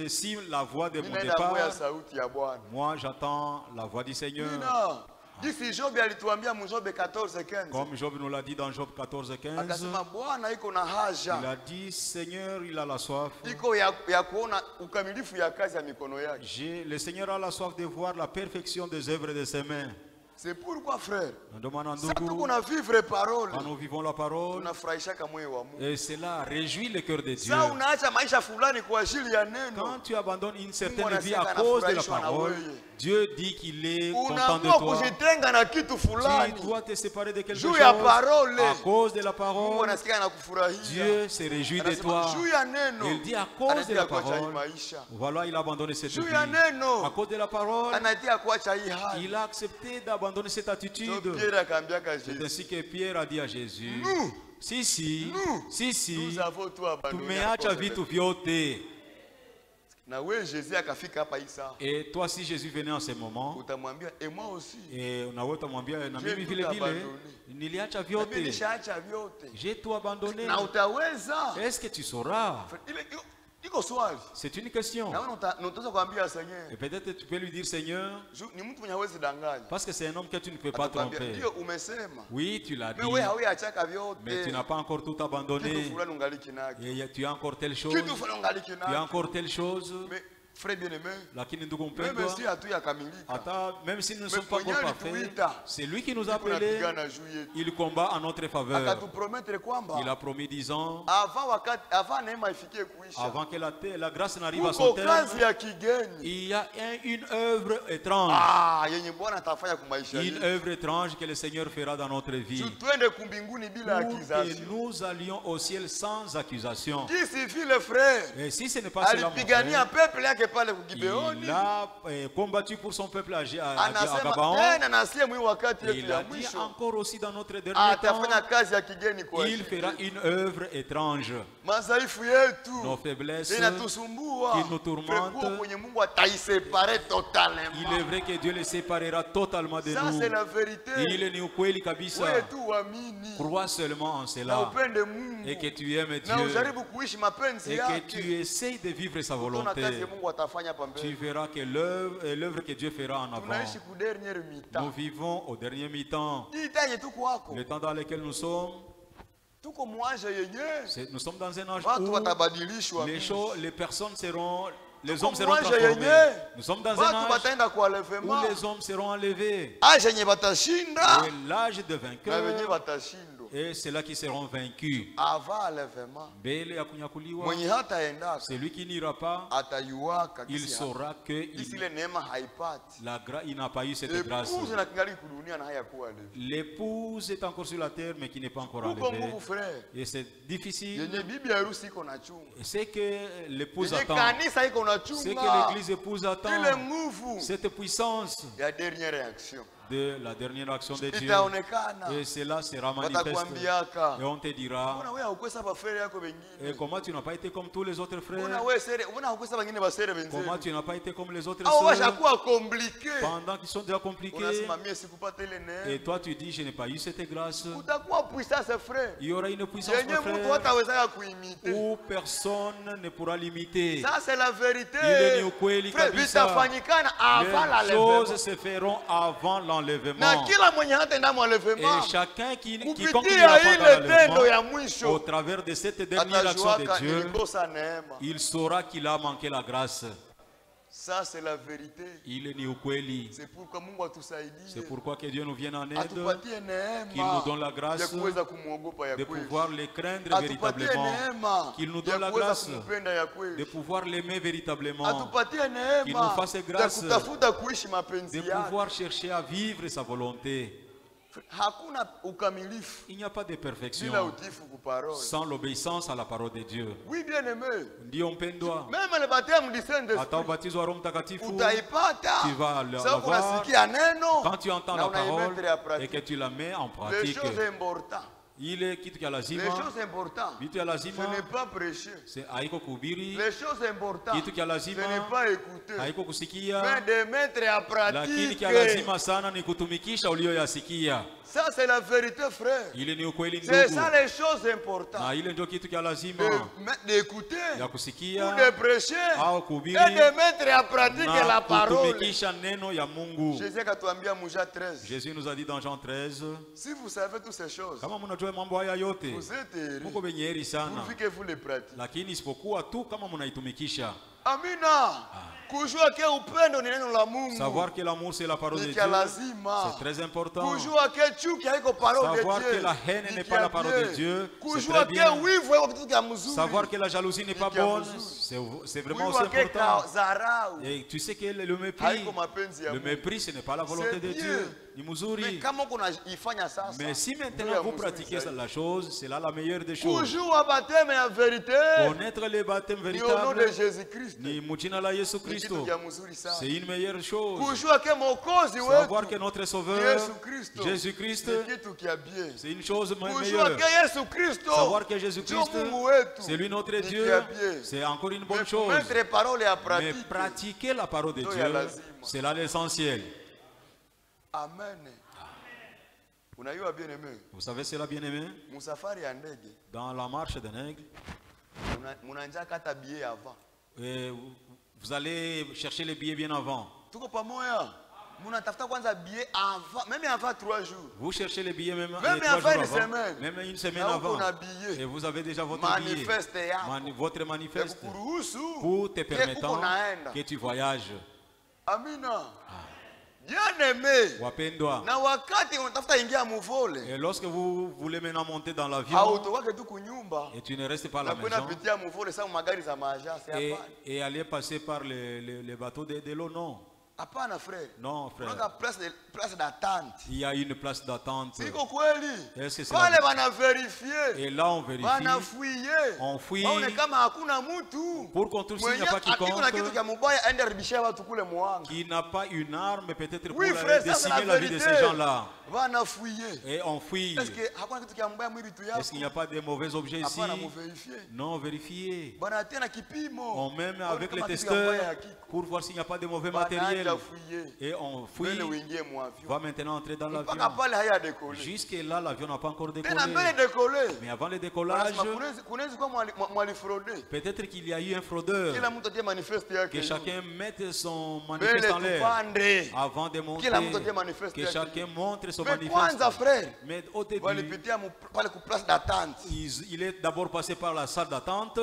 Si la voix de mimi mon naenda kuya départ, sauti ya Bwana. moi j'attends la voix du Seigneur. Nina jinsi Job alituambia mu Job 14:15, Comme Job nous l'a dit dans Job 14, 15, akasema Bwana iko na il haja, a dit, Seigneur, il a la soif. iko ya kuona ukamilifu ya kazi ya mikono yake. Le Seigneur a la soif de voir la perfection des œuvres de ses mains. C'est pourquoi frère, Ndomana sasa ndugu, tuko na vivre parole, quand nous vivons la parole, tunafurahishaka moyo wa Mungu. et cela réjouit le cœur de Dieu. Sasa unaacha maisha fulani kwa ajili ya neno, Quand tu abandonnes une certaine Mungu vie à anasema cause de la anafurahishwa na parole, wewe. Dieu dit qu'il est content de unaamua toi. kujitenga na kitu Tu fulani dois te séparer de quelque juu chose ya parole. à cause de la Mungu parole. anasikia anakufurahia. Dieu se réjouit de Anasema toi. juu ya neno Il dit à cause de anatia la kuacha hii parole. maisha, Voilà, il a abandonné cette juu vie. ya neno À cause de la parole, anatia kuacha hii hali. il a accepté d'abandonner cette So attitude. Pierre akaambiaka C'est Jésus, ainsi que Pierre a dit à Jésus, nous si, nous avons tout abandonné. tumeacha vitu vyote. Na wewe Jésus akafika hapa hii saa, Et toi, si Jésus venait en ce moment, utamwambia et moi aussi et na wewe utamwambia na J'ai mimi tout vile vile abandonné. niliacha mimi vyote, nishaacha vyote, j'ai tout abandonné. na utaweza? Est-ce que tu sauras? Iko swali C'est une question. na wewe unataka kuambia Seigneur, Et peut-être tu peux lui dire, Seigneur, ni mtu mwenye hawezi danganya, parce que c'est un homme que tu ne peux pas atakwambia tromper. ndio umesema, Oui, tu l'as dit, wewe hauyaachaka mais tu vyote, n'as pas encore tout kitu abandonné. fulani ungaliki nacho, Et tu as encore telle chose, kitu fulani ungaliki tu as nacho. encore telle chose. Mais frère bien-aimé, Lakini ndugu même mpendwa, si hatuyakamilika, hata même si nous ne Mais sommes pas encore mwenyewe parfaits, alituita. c'est lui qui nous a iko appelés. napigana juu yetu, Il combat en notre faveur. akatupromettre Il kwamba a promis 10 ans avant neema ifikie kuisha, avant que la grâce n'arrive à son kuko terme. kazi ya kigeni Il y a une œuvre étrange. yenye Bwana atafanya kwa maisha Une yetu, œuvre étrange que le Seigneur fera dans notre vie. twende kumbinguni bila Pour que accusation. nous allions au ciel sans accusation. Jinsi vile frère Et si ce n'est pas cela, mon alipigania frère, peple yake pale kugibeoni, il a combattu pour son peuple à anasema Gabaon. tena nasie mwi wakati Et yetu il ya a dit mwisho encore aussi dans notre dernier temps, atafanya kazi ya kigeni kwa il fera une œuvre étrange. madhaifu yetu Nos faiblesses, inatusumbua, qui nous tourmente. Frère, kwenye Mungu ataisepare totalement. il est vrai que Dieu les séparera totalement de Ça nous. c'est la vérité. Il ni ukweli kabisa. Wewe tu uamini Crois seulement en na cela upende Mungu et que tu aimes na Dieu ujaribu kuishi mapenzi et que tu yake. essayes de vivre sa Utaona volonté. kazi ya Mungu atafanya hapa Tu mbele. verras que l'œuvre que Dieu fera en avant. Tunaishi ku dernière Nous mi-temps. vivons au dernier mi-temps. Hii tanye tuko wako. Le temps dans lequel nous sommes, Tuko mwanje yenyewe. nous sommes dans un âge Watu où watabadilishwa. les personnes seront, les Tuko hommes seront mwanje transformés. yenyewe. Nous sommes dans un Watu âge bataenda kwa où enlèvement. les hommes seront enlevés. Âge yenye batashinda Et l'âge de na wenyewe vainqueur batashindwa. Et c'est là qu'ils seront vaincus. Avant l'enlèvement, Mbele ya kunyakuliwa, mwenye hataendaka celui qui n'ira pas, atayuaka il kisi saura que ile neema haipati. il n'a pas eu cette grâce. Épouse na kingali kudunia na hayakuwa levi. L'épouse est encore sur la terre, mais qui n'est pas encore Kuko enlevée. nguvu frère. Et c'est difficile. Yenye bibi harusi iko na chunga. C'est que l'épouse Yenye attend. kanisa iko na C'est chunga. que l'église épouse attend. Ile nguvu Cette puissance ya dernière réaction de la dernière action de Dieu. itaonekana. Et cela sera manifeste. Watakwambiaka, Et on te dira, mbona wewe haukwesa bafere yako et wengine? comment tu n'as pas été comme tous les autres Mbona frères? wewe sere, mbona haukwesa wengine basere Comment wenzenu? tu n'as pas été comme les autres Au sœurs? washakuwa compliqué. Pendant qu'ils sont déjà compliqués. Unasema mie sikupata ile Et neema. toi tu dis, je n'ai pas eu cette grâce. Utakuwa puissance frère. Il y aura une puissance, Yenye mon mtu frère, hataweza kuimiter. où personne ne pourra l'imiter. Ça c'est la vérité. Ile ni ukweli Frère, kabisa. vitafanyikana avant Les l'enlèvement. choses se feront avant Na l'enlèvement. kila mwenye hataenda mwalevema Et chacun quiconque kupitia n'ira pas dans ile tendo l'enlèvement, ya au mwisho travers de cette dernière action de atajuaka Dieu, nilikosa neema. il saura qu'il a manqué la grâce. Ça c'est la vérité. Il ni ukweli. C'est pourquoi Mungu atusaidie. C'est pourquoi que Dieu nous vienne en aide, Atupatie qu'il neema nous donne la ya grâce kuweza kumwogopa ya de kweli. pouvoir les craindre Atupatie véritablement, neema qu'il nous ya donne la kuweza grâce kumpenda ya de kweli. pouvoir l'aimer véritablement, Atupatie qu'il nous neema fasse ya grâce kutafuta kuishi de mapenzi yake. pouvoir chercher à vivre sa volonté. Hakuna ukamilifu Il n'y a pas de bila perfection utifu kuparole. sans l'obéissance à la parole de Dieu. Oui bien aimé. Ndio mpendwa, Même le baptême du hata Saint-Esprit ubatizo wa Roho Mtakatifu, utaipata. tu vas Sababu l'avoir unasikia neno quand tu entends na la parole unaimettre ya et pratique. que tu la mets en Les pratique. choses importantes. Ile kitu cha Les lazima, choses importantes. vitu ya Ce lazima n'est pas prêcher. haiko kuhubiri, Les choses importantes. kitu cha Ce lazima n'est pas écouter. haiko Mais kusikia, de mettre à lakini pratique. cha lazima sana ni kutumikisha ulioyasikia. Ça c'est la vérité frère. Ile ni ukweli C'est ndugu, ça les choses importantes. na ile ndio kitu cha lazima D'écouter. ya Ou kusikia de prêcher. au Et kuhubiri de mettre à pratique na la parole. kutumikisha neno ya Mungu. Jésus akatuambia Muja 13. Jésus nous a dit dans Jean 13, Si vous savez toutes ces choses, kama mnajua mambo haya yote, vous êtes heureux. muko wenye heri sana, Pourvu que vous les pratiquez. lakini isipokuwa tu kama mnaitumikisha. Amina. Kujua ke upendo ni neno la Mungu. Savoir que l'amour c'est la parole de Ni Dieu, kia lazima. c'est très important. Kujua ke chuki haiko parole de Savoir Dieu. que la haine Ni n'est kia pas la parole de bien. Dieu, c'est Kujua très bien. ke wivu haiko kitu kia mzuri. Savoir que la jalousie n'est pas Ni kia bonne, mzuri. c'est vraiment aussi Kujua ke important. zarau. Et tu sais que le mépris, Haiko mapenzi ya le Mungu. mépris ce n'est pas la volonté C'est de bien. Dieu, ni Mais muzuri. kama uko ifanya sasa. Mais si ndio ya maintenant vous mzuri pratiquez zaidi. la chose, c'est là la meilleure des choses. Kujua baptême ya vérité. Connaître le baptême Ni au nom de véritable, Jésus-Christ. ni mujina la Yesu Ni kitu Kristo, kia mzuri sana. c'est une meilleure chose. Kujua ke Mwokozi Savoir que wetu notre Sauveur, Yesu Kristo Jésus-Christ, ni kitu kia bien. c'est une chose Kujua meilleure. ke Yesu Kristo Savoir que Jésus-Christ, ndio Mungu wetu c'est lui notre ni Dieu, kia bien. c'est encore une Mais bonne pour chose. mettre parole à Mais pratique. pratiquer la parole de Ndio Dieu, ya lazima. c'est là l'essentiel. Amen. Unajua bien aimé. Vous savez cela, bien-aimé, Musafari ya ndege dans la marche d'un aigle, munaanza kata billet avant. et vous allez chercher les billets bien avant. Tuko pamoja. Munatafuta kwanza billet avant, même avant 3 jours. Vous cherchez les billets même, Même 3 avant jours une avant, semaine. même une semaine Na avant. uko na billet. Et vous avez déjà votre Manifeste billet, yako. votre manifeste, Kukuruhusu pour te ke permettant kuko naenda. que tu voyages. Amina. Bien aimé. Wapendwa, Na wakati unatafuta ingia muvole. et lorsque vous voulez maintenant monter dans l'avion, Hautowake tu kunyumba. et tu ne restes pas à Na la kwenda maison, pitia muvole sa magari za maagence hapana. et aller passer par les bateaux de l'eau, non. Hapana frère. Non, frère. Unaka place d'attente. Il y a une place d'attente. Siko kweli. Est-ce que c'est Pale la- bana vérifier. Et là, on vérifie. Bana fouiller. On fouille. Waone kama hakuna mtu. Pour qu'on trouve s'il n'y Mwenye a pas akiko na kitu quiconque kia mubaya aende aribishia watu kule mwanga. qui n'a pas une arme, peut-être pour Oui frère, ça c'est décimer la la vie de vérité. ces gens-là. Bana fouiller. Et on fouille. Est-ce que hakuna kitu kia mubaya mwili tu yako? Est-ce qu'il n'y a pas de mauvais objets ici? Hapana muverifier. Non, vérifiez. Bana tena kipimo. On même Waone avec les kama kitu kia mubaya testeurs hakiko. pour voir s'il n'y a pas de mauvais Banaanza matériel. fouiller. Et on Mbele fouille. uingie mu avion. Va maintenant entrer dans Mpaka l'avion. pale haya décoller. Jusque là, l'avion n'a pas encore Tena décollé. mbele décoller. Mais avant le décollage, Wanasema kunaweza kuwa mwalifraude. peut-être qu'il y a eu un fraudeur. Kila mtu atie manifeste yake. Que chacun mette son Mbele manifeste en l'air tupande. avant de monter. Kila mtu atie manifeste Que yake. chacun montre son Mais kwanza manifeste. frère, Mais au début, walipitia pale ku place d'attente. il est d'abord passé par la salle d'attente.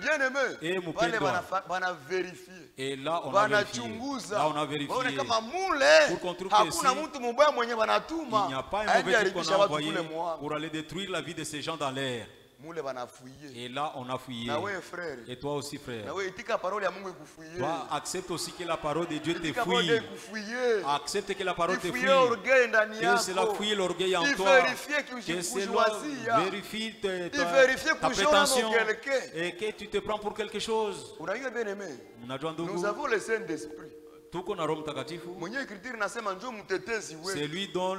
Bien aimé. Et Pale mpendwa. bana vérifier. Et là, on a vérifié. Wanachunguza. Là, on a vérifier. Waone kama mule Pour qu'on trouve hakuna que mtu mubaya mwenye il wanatuma. n'y a pas un Aende mauvais truc qu'on haribisha a watu envoyé kule mwanga. pour aller détruire la vie de ces gens dans l'air. Mule banafuyie. Et là, on a fouillé. Na wewe frère. Et toi aussi, frère. Na wewe itika parole ya Mungu ikufuyie. Toi, accepte aussi que la parole de Dieu te Itika parole ya fouille. ikufuyie. Accepte que la parole te Ifuyie fouille. orgueil ndani Que yako. cela fouille l'orgueil en toi. Ivérifie Que cela kujiwazia. vérifie Ivérifie ta kujiona prétention. mo quelqu'un. Et que tu te prends pour quelque chose. Unajua bien aimé. Unajua ndugu, Nous avons le Saint-Esprit. tuko na Roho Mtakatifu. Mwenye écriture nasema njoo mtetezi C'est wetu. lui dont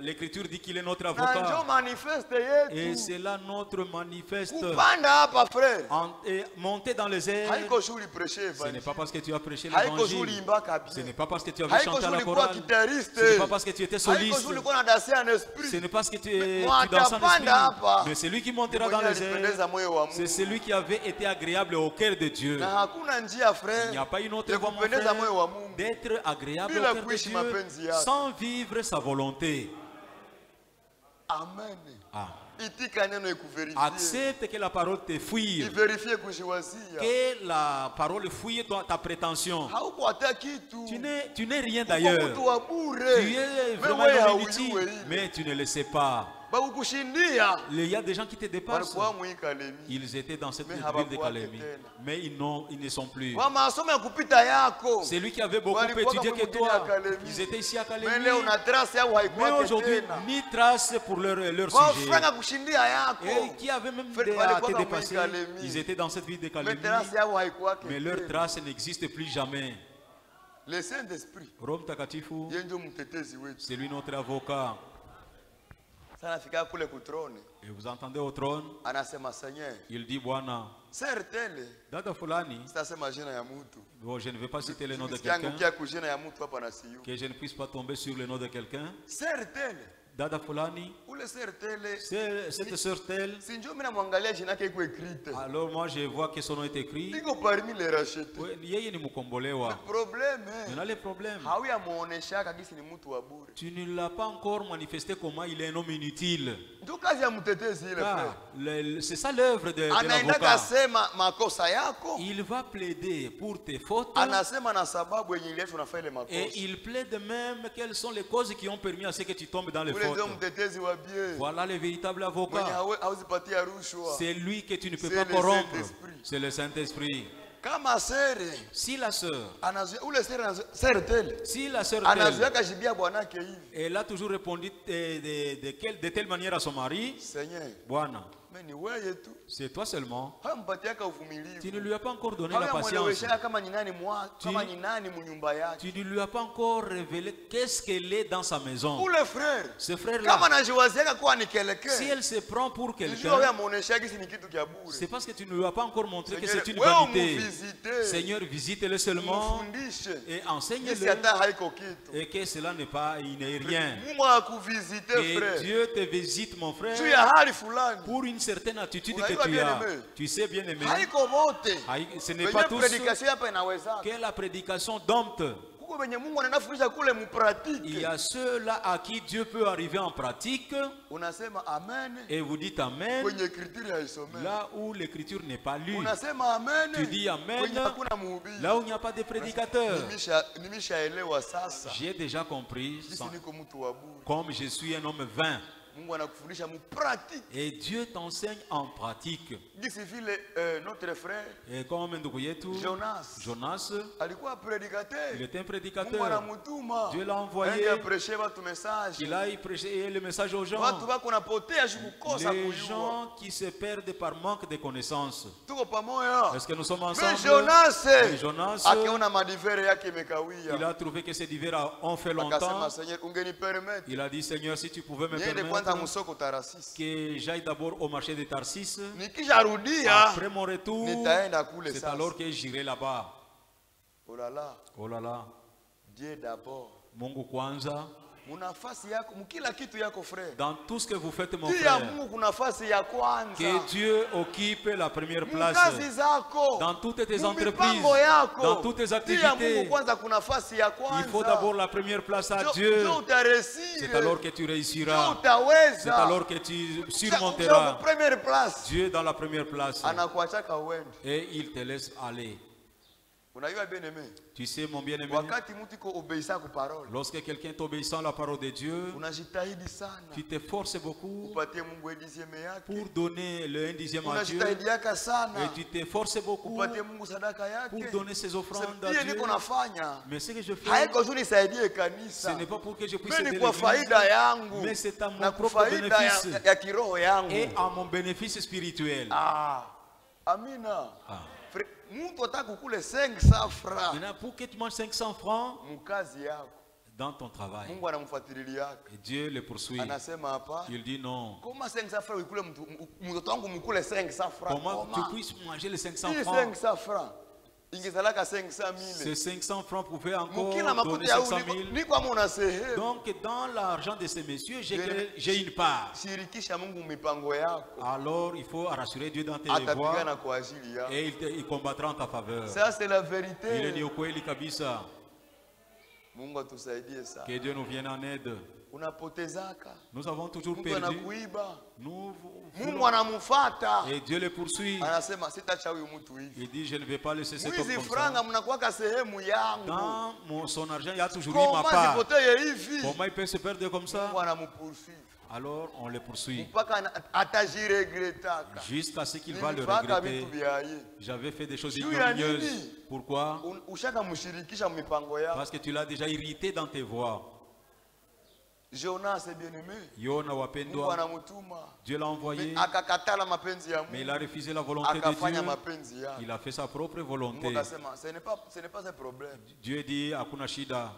l'écriture dit qu'il est notre Na njoo avocat. manifeste Et yetu. c'est là notre manifeste. Kupanda hapa frère. Et monter dans les airs. Haiko shuli prêcher Ce n'est évangile. pas parce que tu as prêché Haiko shuli l'évangile. imbaka Ce bien. n'est pas parce que tu avais Haiko chanté à la shuli kuwa chorale. guitariste. Ce n'est pas parce que tu étais Haiko soliste. shuli kuwa na danser en Ce esprit. n'est pas parce que tu Moi, danses en atapanda esprit. hapa. Mais c'est lui qui montera Mwenye dans les alipendeza airs. moyo wa C'est Mungu. celui qui avait été agréable au cœur de Dieu. Na hakuna njia Il frère. n'y a pas une autre ya voie, mon kupendeza frère, moyo wa Mungu. d'être agréable au Bila cœur de kuishi Dieu mapenzi yake. sans vivre sa volonté. Amen. Ah. Itika neno ikuvérifie. Accepte que la parole te fouille. Ivérifie kujiwazia. Que la parole fouille ta prétention. Hauko hata kitu. Tu n'es rien Uko d'ailleurs. mtu wa bure. Tu es Mais vraiment wewe un homme haujui inutile, hili. mais tu ne le sais pas. Bakukushindia. Il y a des gens qui te dépassent. Walikuwa muikalemi. Ils étaient dans cette Mais ville de hawakuwa Calémie, tena. mais ils ne sont plus. Wa masomo ya kupita yako. C'est lui qui avait beaucoup Walikuwa étudié que mwingine toi. ya Calémie. Ils étaient ici à Mais Calémie. leo una trace yao Mais haikuwa aujourd'hui, tena. ni trace pour leur Wa sujet. franga kushindia yako. Et qui avaient même Frère, à walikuwa te kama dépasser. Calémie. Ils étaient dans cette ville de Mais Calémie. trace yao haikuwa Mais leur tena. trace n'existe plus jamais. Le Saint-Esprit. Roho Mtakatifu, Yeye ndio mtetezi wetu. c'est lui notre avocat. Sana fika kule kutrone. Et vous entendez au trône, Anasema Seigneur. il dit Bwana, Sertele. dada fulani, Sitasema jina ya mtu. bon, je ne vais pas citer le nom de Sikiangu quelqu'un, kia kujina ya mtu hapa na siyo. que je ne puisse pas tomber sur le nom de quelqu'un. Sertele. Dada fulani, Ule sertele. cette sœur telle. Si njoo mimi namwangalia jina yake iko écrite. Alors moi je vois que son nom est écrit. Iko parmi les rachetés. Oui, yeye ni mkombolewa. Problème. Mais le problème, Hauya muoneshaka gisi ni mtu wa bure. tu ne l'as pas encore manifesté comment il est un homme inutile. Ndio kazi ya mtetezi ile frère. Car c'est ça l'œuvre de Anaenda l'avocat. kasema makosa yako. Il va plaider pour tes fautes Anasema na sababu yenye iliacha unafanya ile et makosa. il plaide même quelles sont les causes qui ont permis à ce que tu tombes dans les Ule ndio fautes. mtetezi wa bien. Voilà le véritable Mwenye avocat. hauzipatia rushwa. C'est lui que tu ne peux C'est pas le corrompre. Saint-Esprit. C'est le Saint-Esprit. Kama sere Si la sœur, anazuia ule sere tele. si la sœur Anazuia telle, kashibia bwanake hivi. elle a toujours répondu de telle manière à son mari, Seigneur, Bwana, mimi ni wewe tu. c'est toi seulement. Hampatiaka Tu uvumilivu. ne lui as pas encore donné la patience. Hawamwelewesha kama ni nani Tu- kama ni nani munyumba yake. Tu ne lui as pas encore révélé qu'est-ce qu'elle est dans sa maison. Ule frère Ce kama frère-là, anajiwaziaka kuwa ni keleke. si elle se prend pour Nijua wewe quelqu'un, amuonesha gisi ni kitu kia bure. c'est parce que tu ne lui as pas encore montré que Seigneur, c'est une wewe vanité. umuvizite. Seigneur, visite-le seulement Mfundishe. et Gisi enseigne-le hata haiko kitu. et que cela n'est pas, il n'est rien. Mungu akuvizite Que frère. Dieu te visite, mon Juu frère, ya hali fulani. pour une certaine attitude Unajua que tu bien as. aimé. Tu sais bien aimé, Haiko wote. ce n'est Wenye pas tous prédication hapa inawezaka. que la prédication dompte. Kuko wenye Mungu anaenda kufundisha kule Il mupratike. y a ceux-là à qui Dieu peut arriver en pratique Unasema amen. et vous dites Amen Kwenye écriture ya isomea. là où l'écriture n'est pas lue. Unasema amen. Tu dis amen. Kwenye hakuna mhubiri. Là où il n'y a pas de prédicateur. Nimeshaelewa sasa. J'ai déjà compris, Sisi niko mtu wa bure. comme je suis un homme vain. Mungu anakufundisha mupratike. Et Dieu t'enseigne en pratique. Gisi vile notre frère Et comme ndugu yetu Jonas Jonas, alikuwa prédicateur. il était un Mungu prédicateur. anamutuma. Dieu l'a envoyé. Aende prêcher watu message. Il a prêché le message aux gens. Watu wako napotea kukosa Les kujua. gens qui se perdent par manque de connaissances. Tuko pamoja. Est-ce que nous sommes Mais ensemble? Jonas Mais Jonas, akiona madivere yake il imekawia. a trouvé que ces divers ont fait Akasema longtemps. Seigneur ungeni permettre. Il a dit, Seigneur, si tu pouvais me Niende kwanza permettre musoko Tarasisi. que j'aille d'abord au marché de Tarsis. Nikisharudia Après mon retour, nitaenda kule c'est sasa. alors que j'irai là-bas. Oh là là, Oh là là, Dieu d'abord. Mungu kwanza. Munafasi yako, mkila kitu yako frère. Dans tout ce que vous faites, mon Tia frère, Mungu kuna nafasi ya kwanza. que Dieu occupe la première place. Mukazi zako. Dans toutes tes Mu entreprises, mipango yako. dans toutes tes Tia activités, Mungu kwanza kuna nafasi ya kwanza. il faut d'abord la première place à Jo Dieu. utaresire. C'est alors que tu Jo réussiras. utaweza. C'est alors que tu Jo surmonteras. première place. Dieu dans la première place. Anakuachaka uende. Et il te laisse aller. Unajua bien aimé. Tu sais, mon bien-aimé, Wakati mtu iko obéissant kwa parole. lorsque quelqu'un est obéissant à la parole de Dieu, Unajitahidi sana. tu t'efforces beaucoup Upatie Mungu 1/10 yake. pour donner le 1/10 à Dieu. Unajitahidi yaka Et sana. tu t'efforces beaucoup Upatie Mungu sadaka yake. pour donner ses offrandes à Pia Dieu. niko nafanya. Mais ce que je fais, Haiko tu nisaidie ce kanisa. n'est pas pour que je puisse Mimi aider ni kwa l'église, faida yangu. mais c'est à mon Na kwa propre faida bénéfice ya kiroho yangu. et à mon bénéfice spirituel. Ah. Amina. Ah. Mtu ataka kukule 500 francs. Maintenant, pour que tu manges 500 francs Mkazi yako. dans ton travail, Mungu anamfuatilia. et Dieu le poursuit. Anasema hapa. Il dit non. Comment 500 francs ukule mtoto wangu mkule 500 francs? Comment tu puisses manger les 500 Hii francs? 500 francs. Ingezalaka 500,000. Ces 500 francs pouvaient encore Mukila makuta donner ya 500 000. ni kwa muna sehemu. Donc, dans l'argent de ces messieurs, j'ai une part. Shirikisha Mungu mipango yako. Alors, il faut rassurer Dieu dans tes voies Atapigana kwa ajili yako. et il combattra en ta faveur. Ça c'est la Il est vérité. ni ukweli kabisa. Mungu atusaidie sana. Que Dieu nous vienne en aide. Unapotezaka. Nous avons toujours Mtu perdu. anakuiba. Nous Mungu anamfuata. et Dieu le poursuit. Anasema sitacha huyu mtu hivi. Il dit, je ne vais pas laisser cet homme Mwizi comme franga ça. mnakuwaka sehemu yangu. Dans son argent, il y a toujours eu ma Comment part. zipoteye hivi? Comment il peut se perdre comme ça? Mungu anampoursuivre. Alors, on le poursuit. Mpaka atajiregretaka. Jusqu'à ce qu'il va le Nilifaka regretter. vitu vya yeye. J'avais fait des choses Juu ya ignominieuses. nini? Pourquoi? Ushaka mshirikisha mipango yako. Parce que tu l'as déjà irrité dans tes voies. Jonas est bien-aimé. Yona Mungu wapendwa, anamtuma. Dieu l'a envoyé, Akakatala mapenzi ya mais il Mungu. a refusé la volonté de Akafanya Dieu. mapenzi yake. Il a fait sa propre Mungu volonté. akasema ce n'est pas un problème. Dieu dit, hakuna shida,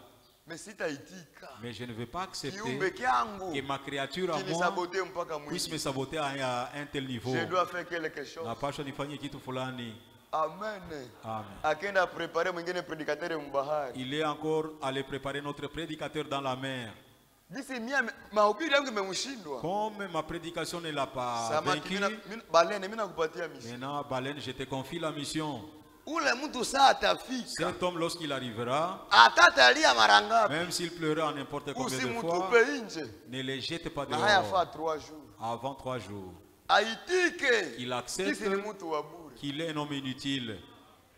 Mais sitaitika. mais je ne vais pas accepter Kiumbe kyangu que ma créature à moi kinisabote mpaka puisse me mwisho. saboter à un tel niveau. Je dois faire quelque chose. Napaswa nifanye kitu fulani. Amen. Amen. Akaenda prepare mwingine predikateur mbahari. Il est encore allé préparer notre prédicateur dans la mer. Bisi mia mahubiri yangu imemshindwa. Comme ma prédication ne l'a pas Samaki vaincu, balene mimi nakupatia mission. maintenant, Baleine, je te confie la mission. Ule mtu saa atafika. Cet homme, lorsqu'il arrivera, Atatalia mara ngapi? même s'il pleura en n'importe combien de fois, Usimtupe nje. ne les jette pas Na haya dehors faa 3 jours. avant 3 jours. Aitike. Il accepte Kisi ni mtu wa bure. qu'il est un homme inutile.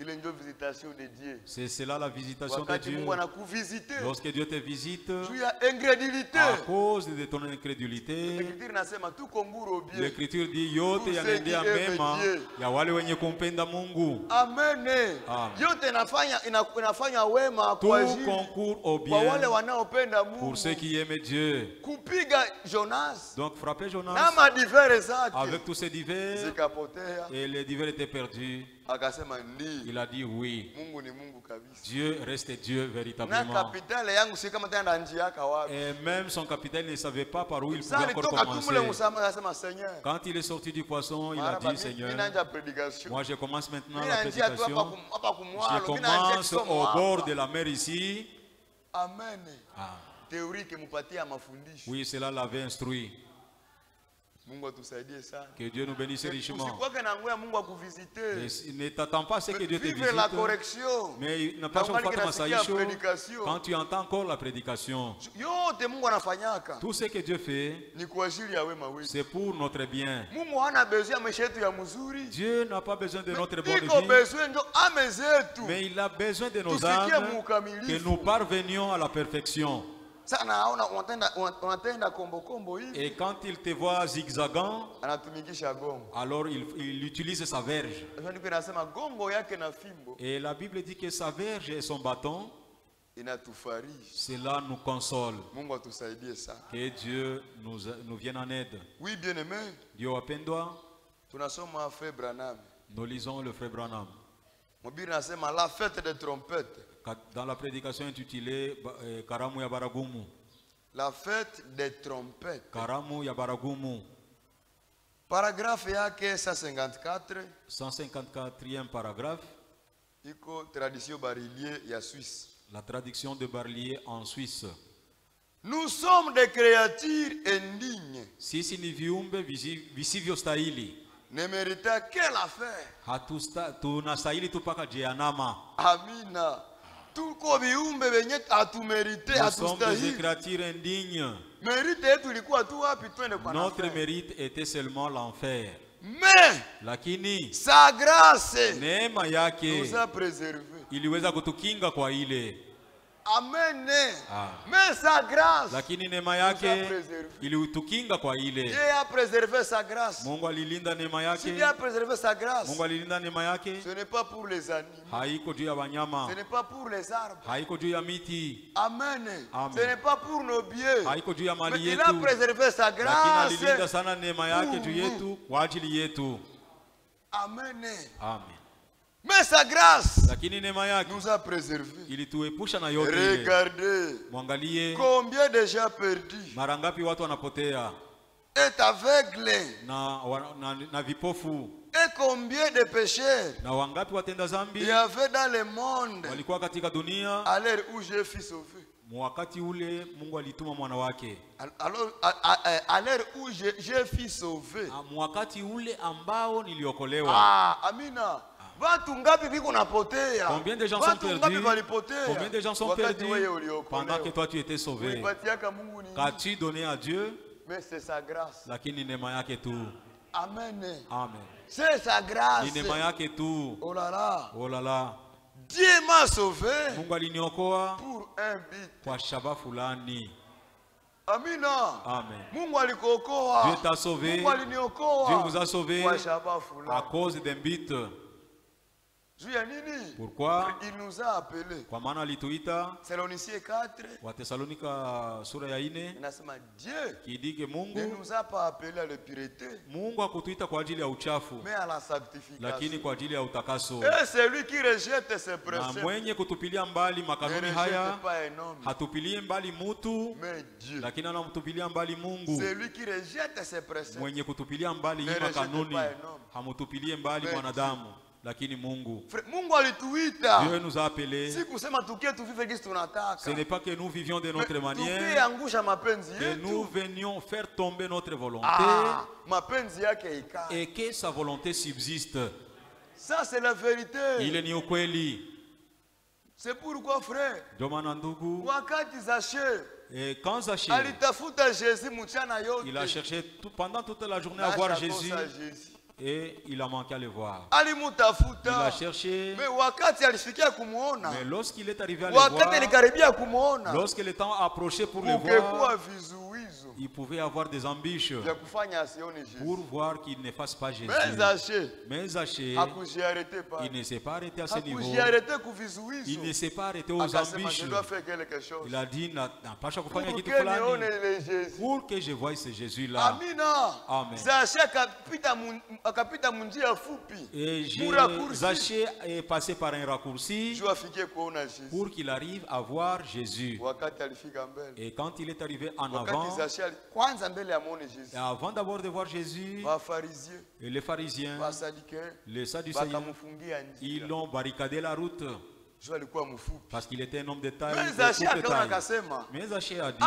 Ile ndio visitation de Dieu. C'est cela la visitation de Wakati Dieu. Mungu anakuvisite. Lorsque Dieu te visite, Juu ya incrédulité. à cause de ton incrédulité, Ekitiri nasema tuko nguru bien. l'Écriture dit yote yanaendea mema ya wale wenye kumpenda Mungu. Amen. Amen. Yote inafanya wema Tout kwa ajili concourt au kwa wale bien wanaopenda pour Mungu. ceux qui aiment Dieu. Kupiga Jonas Donc frappez na Jonas madivere zake avec tous ces divers zikapotea. et les divers étaient perdus. Akasema ndi Il a dit oui. Mungu ni Mungu kabisa. Dieu reste Dieu Na véritablement. kapitale yangu si kama tena njia yaka wapi. Et même son capitaine ne savait pas par où il Sasa pouvait encore alitoka tu mule commencer. msama akasema Seigneur. Quand il est sorti du poisson, il a Maraba, dit Seigneur, mimi naanza prédication. moi je commence maintenant Mimi la naanzia tu hapa prédication. hapa Je kumwalo. Mimi naanzia commence kisomo au bord hapa. de la mer ici. Amen. Ah, Théorie kemupatia mafundisho. oui, cela l'avait instruit. Mungu atusaidie sana. Que Dieu nous bénisse richement. Usikwake na ngoya Mungu akuvisite. Et ne t'attends pas à ce que Dieu te Vivre la visite. correction. Mais il n'a pas Na chaque ungali fois kinasikia masaisho. prédication. Quand tu entends encore la prédication, Yote Mungu anafanyaka tout ce que Dieu fait, ni kwa ajili ya wema wetu. c'est pour notre bien. Mungu hana besoin ya maisha yetu ya mzuri. Dieu n'a pas besoin de notre bonne Iko vie, besoin ndio ame zetu. mais il a besoin de nos Tusikie âmes, muukamilifu. que nous parvenions à la perfection. Sasa naona unatenda kombo hivi. Et quand il te voit zigzagant, Anatumikisha gongo. alors il utilise sa verge. Ndio niko nasema gongo yake na fimbo Et la Bible dit que sa verge et son bâton, inatufariji. cela nous console. Mungu atusaidie sana. Que Dieu nous vienne en aide. Oui, bien-aimé, Dieu wapendwa, tunasoma Frère Branham. nous lisons le frère Branham. Mhubiri nasema la fête des trompettes. Dans la prédication intitulée Karamu ya Baragumu. La fête des trompettes. Karamu ya Baragumu. Paragraphe yake 154 154e paragraphe. iko tradition barilier ya Suisse. La traduction de Barlier en Suisse. Nous sommes des créatures indignes. Sisi ni viumbe visivyostahili. Ne mérita quelle affaire. Tunastahili tu paka jehanamu. Amina. Tuko viumbe venye hatumerite, Nous sommes des hatustahili. créatures indignes. Merite yetu ilikuwa tu wapi twende kwa Notre nafasi. mérite était seulement l'enfer. Mais Lakini sa grâce neema yake nous a préservés. iliweza kutukinga kwa ile. Amen. Ah. Mais sa grâce, Lakini neema yake ilitukinga kwa ile. Dieu a préservé sa grâce. Mungu alilinda neema Si yake. Dieu a préservé sa grâce, Mungu alilinda neema yake. ce n'est pas pour les animaux, Haiko juu ya wanyama. ce n'est pas pour les arbres. Haiko juu ya miti. Amen. Amen. Ce n'est pas pour nos biens. Haiko juu ya Mais mali il a yetu. préservé sa Lakini grâce. alilinda sana neema yake juu yetu kwa ajili yetu. Amen. Amen. Mais sa grâce Lakini neema yake nous a préservés. ilituepusha na yote ile. Regardez Mwangalie combien de gens perdus mara ngapi watu wanapotea est aveugle na vipofu, et combien de pécheurs na wangapi watenda il zambi y avait dans le monde walikuwa katika dunia. à l'heure où je fus sauvé. Wakati ule Mungu alituma mwana wake. Alors, à l'heure où je fus sauvé. Wakati ule ambao niliokolewa. Ah, amina. Watu ngapi biko napotea? Combien de gens sont perdus? Combien de gens sont perdus pendant que toi tu étais sauvé? Qu'as-tu donné à Dieu? Mais c'est sa grâce. Lakini neema yake tu. Amen. Amen. C'est sa grâce. Ni neema yake tu. Oh là là. Oh là là. Dieu m'a sauvé Mungu aliniokoa pour un but. kwa shaba fulani. Amina. Amen. Mungu alikuokoa. Dieu t'a sauvé. Mungu aliniokoa. Dieu vous a sauvé kwa shaba fulani. à cause d'un but. Pourquoi? Il nous a appelés. Kwa maana alituita. Thessaloniciens 4. Wathesalonika sura ya 4. Inasema Dieu Kidike Mungu ne nous a pas appelés à l'impureté. Mungu hakutuita kwa ajili ya uchafu, mais à la sanctification. Lakini kwa ajili ya utakaso. Et celui qui rejette ses préceptes. Na mwenye kutupilia mbali makanuni haya hatupilie mbali mutu, lakini anamtupilia mbali Mungu. Celui qui rejette ses préceptes. Mwenye kutupilia mbali hii makanuni hamutupilie mbali mwanadamu, lakini Mungu. Mungu alituita. Dieu nous a appelés. Si kusema tukie tu vivre gisi tunataka. Ce n'est pas que nous vivions de notre manière. Tukiangusha mapenzi yetu. Que nous venions faire tomber notre volonté. Mapenzi yake ikae. Et que sa volonté subsiste. Ça c'est la vérité. Ile ni ukweli. C'est pourquoi frère. Domana ndugu. Wakati Zaché. Et quand Zaché. Alitafuta Jésus mchana yote. Il a cherché pendant toute la journée à voir Jésus. Et il a manqué à le voir. Il a cherché. Mais lorsqu'il est arrivé à le voir, lorsque le temps a approché pour le voir, il pouvait avoir des ambitions pour voir qu'il ne fasse pas Jésus. Mais Zaché, il ne s'est pas arrêté à ce niveau. Il ne s'est pas arrêté aux ambitions. Il a dit, pour que je voie ce Jésus-là. Amen. Et Zaché est passé par un raccourci pour qu'il arrive à voir Jésus. Et quand il est arrivé en avant, avant d'abord de voir Jésus, et les pharisiens, les sadducéens, ils l'ont barricadé la route. Parce qu'il était un homme de taille. Mais Zaché a dit,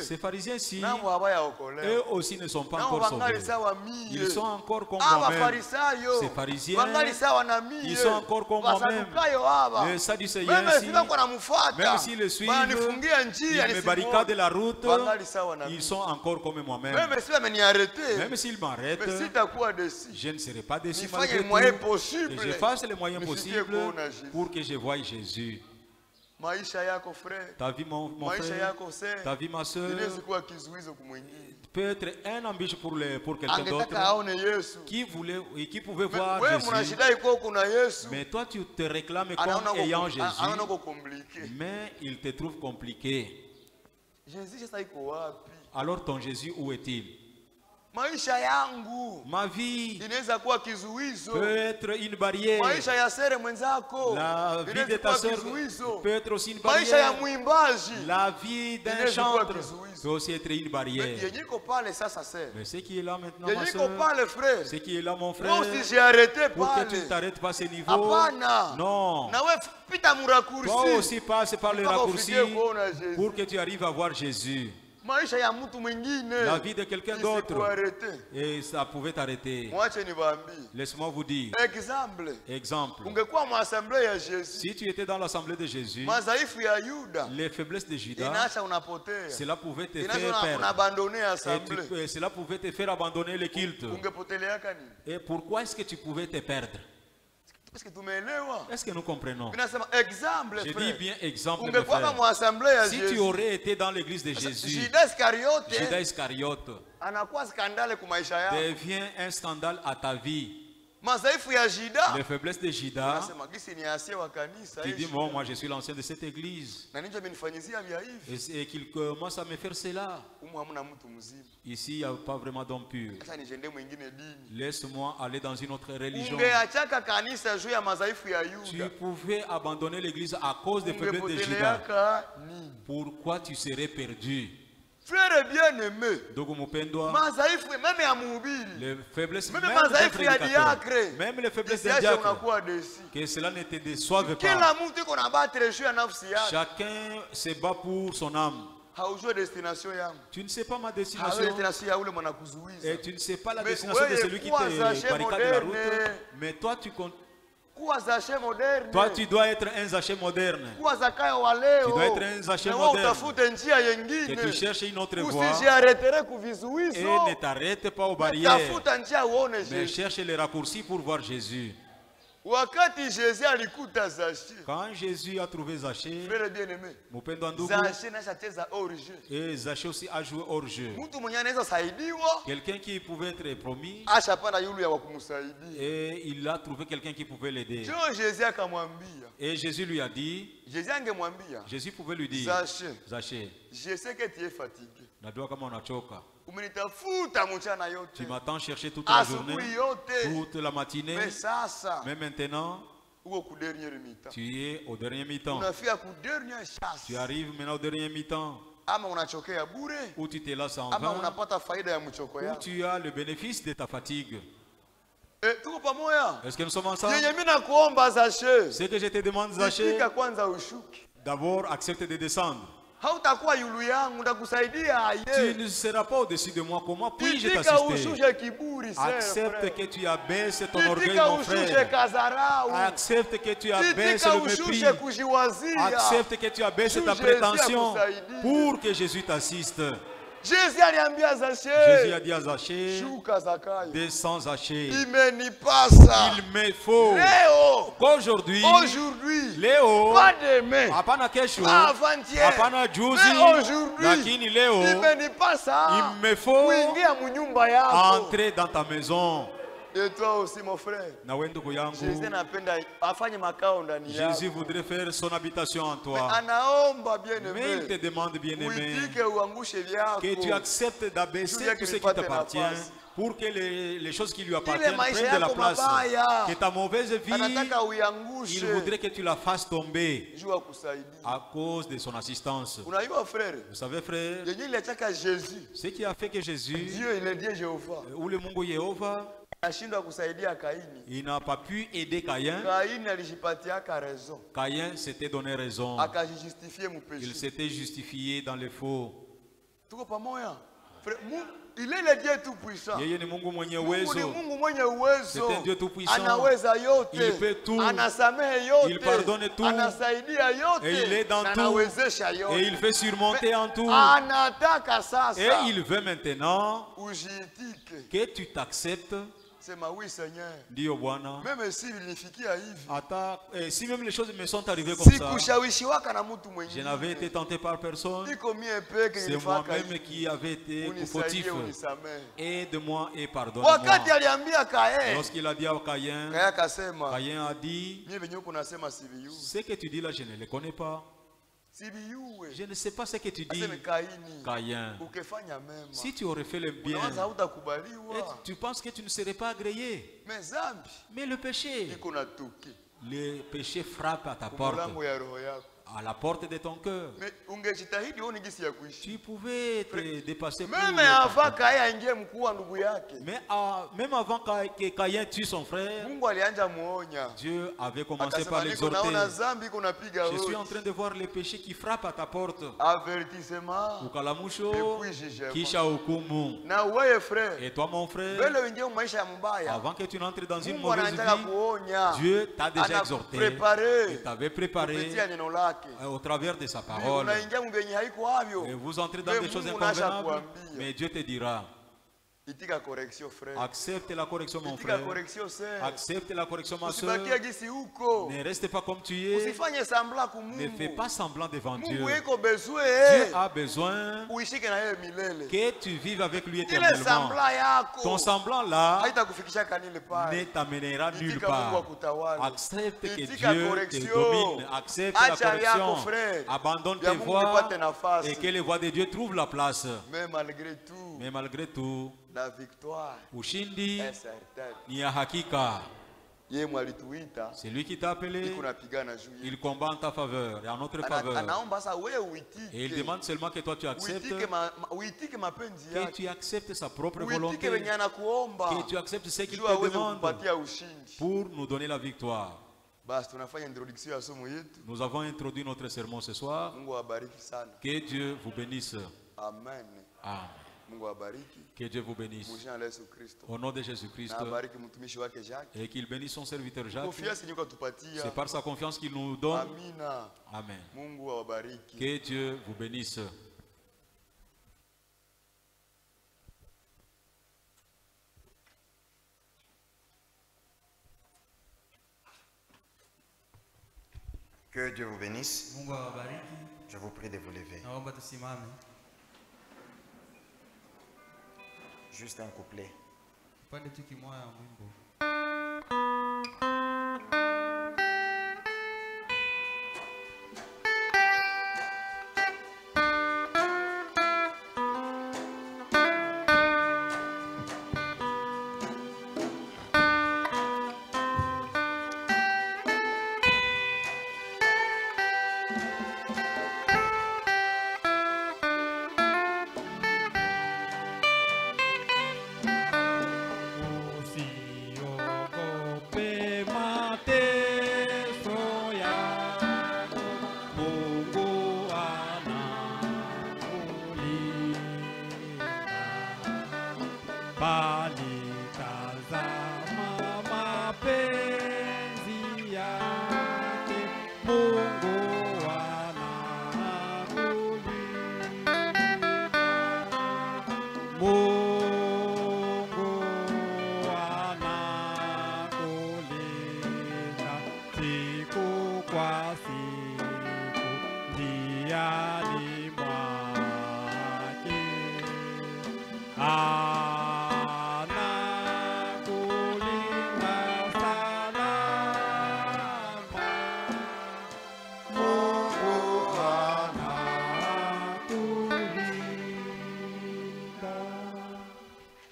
ces pharisiens-ci, eux aussi ne sont pas encore sauvés. Ils sont encore comme moi-même. Ces pharisiens, ils sont encore comme moi-même. Les sadducéens, même s'ils le suivent, ils me barricadent la route, ils sont encore comme moi-même. Même s'ils m'arrêtent, je ne serai pas déçu malgré tout. Que je fasse les moyens possibles pour que je voie Jésus. Ta vie, mon frère, ta vie, ma soeur, peut être un ambition pour quelqu'un d'autre qui pouvait voir Jésus. Mais toi, tu te réclames comme ayant Jésus, mais il te trouve compliqué. Alors ton Jésus, où est-il? Ma vie peut être une barrière. La vie de ta soeur peut être aussi une barrière. La vie d'un chanteur peut aussi être une barrière. Mais ce qui est là maintenant, ma soeur, ce qui est là, mon frère, pour que tu ne t'arrêtes pas à ce niveau, non. Toi aussi passe par le raccourci pour que tu arrives à voir Jésus. La vie de quelqu'un d'autre, et ça pouvait t'arrêter. Laisse-moi vous dire. Exemple. Si tu étais dans l'assemblée de Jésus, les faiblesses de Judas, cela pouvait te faire perdre. Et cela pouvait te faire abandonner le culte. Et pourquoi est-ce que tu pouvais te perdre? Est-ce que nous comprenons? Exemple, je dis bien exemple. Si tu aurais été dans l'église de Jésus, Judas Iscariote devient un scandale à ta vie. Les faiblesses de Judas, qui dit bon, moi je suis l'ancien de cette église, et qu'il commence à me faire cela. Ici il n'y a pas vraiment d'homme pur. Laisse-moi aller dans une autre religion. Tu pouvais abandonner l'église à cause des faiblesses de Judas. Pourquoi tu serais perdu? Frère bien-aimé, les faiblesses même les faiblesses des diacres, que cela ne te déçoive pas. Chacun se bat pour son âme. Tu ne sais pas ma destination et tu ne sais pas la destination de celui qui te barricade la route, mais toi tu comptes. Toi tu dois être un Zaché moderne. Tu dois être un Zaché moderne. Que tu cherches une autre voie et ne t'arrête pas aux barrières, mais cherche les raccourcis pour voir Jésus. Quand Jésus a trouvé Zaché, et Zaché aussi a joué hors jeu. Quelqu'un qui pouvait être promis, et il a trouvé quelqu'un qui pouvait l'aider. Et Jésus lui a dit, Jésus pouvait lui dire, Zaché, je sais que tu es fatigué. Tu m'attends chercher toute la journée, toute la matinée, mais maintenant tu es au dernier mi-temps. Tu arrives maintenant au dernier mi-temps, où tu te lasses en vain, où tu as le bénéfice de ta fatigue. Est-ce que nous sommes ensemble? Ce que je te demande, Zaché, d'abord accepte de descendre. Tu ne seras pas au-dessus de moi. Comment puis-je t'assister? Accepte que tu abaisses ton orgueil, mon frère. Accepte que tu abaisses le mépris. Accepte que tu abaisses ta prétention pour que Jésus t'assiste. Jésus a dit à Zaché, descends Zaché. Il me faut qu'aujourd'hui, Léo, pas demain, pas avant-hier, mais aujourd'hui, il me faut entrer dans ta maison. Et toi aussi, mon frère. Jésus voudrait faire son habitation en toi. Mais il te demande, bien-aimé, que tu acceptes d'abaisser tout ce qui t'appartient pour que les choses qui lui appartiennent prennent de la place. Que ta mauvaise vie, il voudrait que tu la fasses tomber à cause de son assistance. Vous savez, frère, ce qui a fait que Jésus, ou le Mungu Yehova, il n'a pas pu aider Caïn. Caïn s'était donné raison. Il s'était justifié dans les faux. Il est le Dieu tout-puissant. C'est un Dieu tout-puissant. Il peut tout. Il pardonne tout. Et il est dans tout. Et il fait surmonter en tout. Et il veut maintenant que tu t'acceptes. C'est ma oui, Seigneur. Dis au Bwana. Même si même les choses me sont arrivées comme ça, je n'avais été tenté par personne. C'est moi-même qui avais été fautif. Aide-moi et pardonne-moi. Lorsqu'il a dit à Caïn, Caïn a dit, ce que tu dis là, je ne le connais pas. Je ne sais pas ce que tu dis, Caïn. Si tu aurais fait le bien, tu penses que tu ne serais pas agréé. Mais le péché frappe à ta porte, à la porte de ton cœur. Tu pouvais te dépasser. Même avant que Caïn tue son frère, Dieu avait commencé par l'exhorter. Je suis en train de voir les péchés qui frappent à ta porte. Avertissement. Et toi, mon frère, avant que tu n'entres dans une mauvaise vie, Dieu t'a déjà exhorté. Il t'avait préparé au travers de sa parole. Et vous entrez dans des choses inconvenables, mais Dieu te dira, Accepte la correction, mon frère. Accepte la correction, ma soeur. Ne reste pas comme tu es. Ne fais pas semblant devant Dieu. Dieu a besoin que tu vives avec lui éternellement. Ton semblant là ne t'amènera nulle part. Accepte que Dieu te domine. Accepte la correction. Abandonne tes voies et que les voies de Dieu trouvent la place. Mais malgré tout, la victoire ushindi est certaine. Ni ya hakika. C'est lui qui t'a appelé. Il combat en ta faveur et en notre faveur. Et il demande seulement que toi tu acceptes. Que tu acceptes sa propre volonté. Que tu acceptes ce qu'il te demande pour nous donner la victoire. Nous avons introduit notre sermon ce soir. Que Dieu vous bénisse. Amen. Amen. Que Dieu vous bénisse. Au nom de Jésus-Christ. Et qu'il bénisse son serviteur Jacques. C'est par sa confiance qu'il nous donne. Amen. Que Dieu vous bénisse. Que Dieu vous bénisse. Je vous prie de vous lever. Juste un couplet.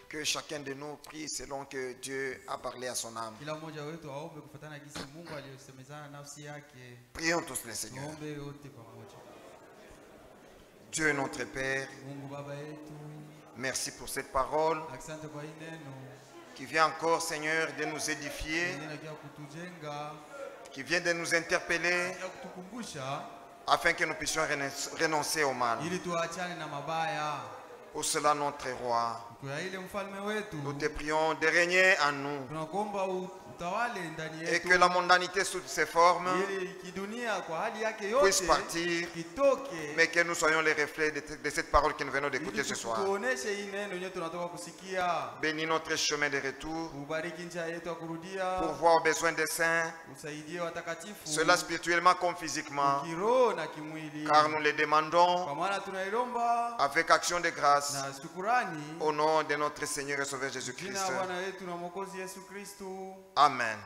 Que chacun de nous prie selon que Dieu a parlé à son âme. Prions tous les Seigneurs. Dieu notre Père, merci pour cette parole qui vient encore, Seigneur, de nous édifier, qui vient de nous interpeller afin que nous puissions renoncer au mal. Pour cela, notre roi, nous te prions de régner en nous et que la mondanité sous ses formes puisse partir, mais que nous soyons les reflets de cette parole que nous venons d'écouter ce soir. Bénis notre chemin de retour pour voir aux besoins des saints, cela spirituellement comme physiquement, car nous les demandons avec action de grâce au nom de notre Seigneur et Sauveur Jésus-Christ. Amen.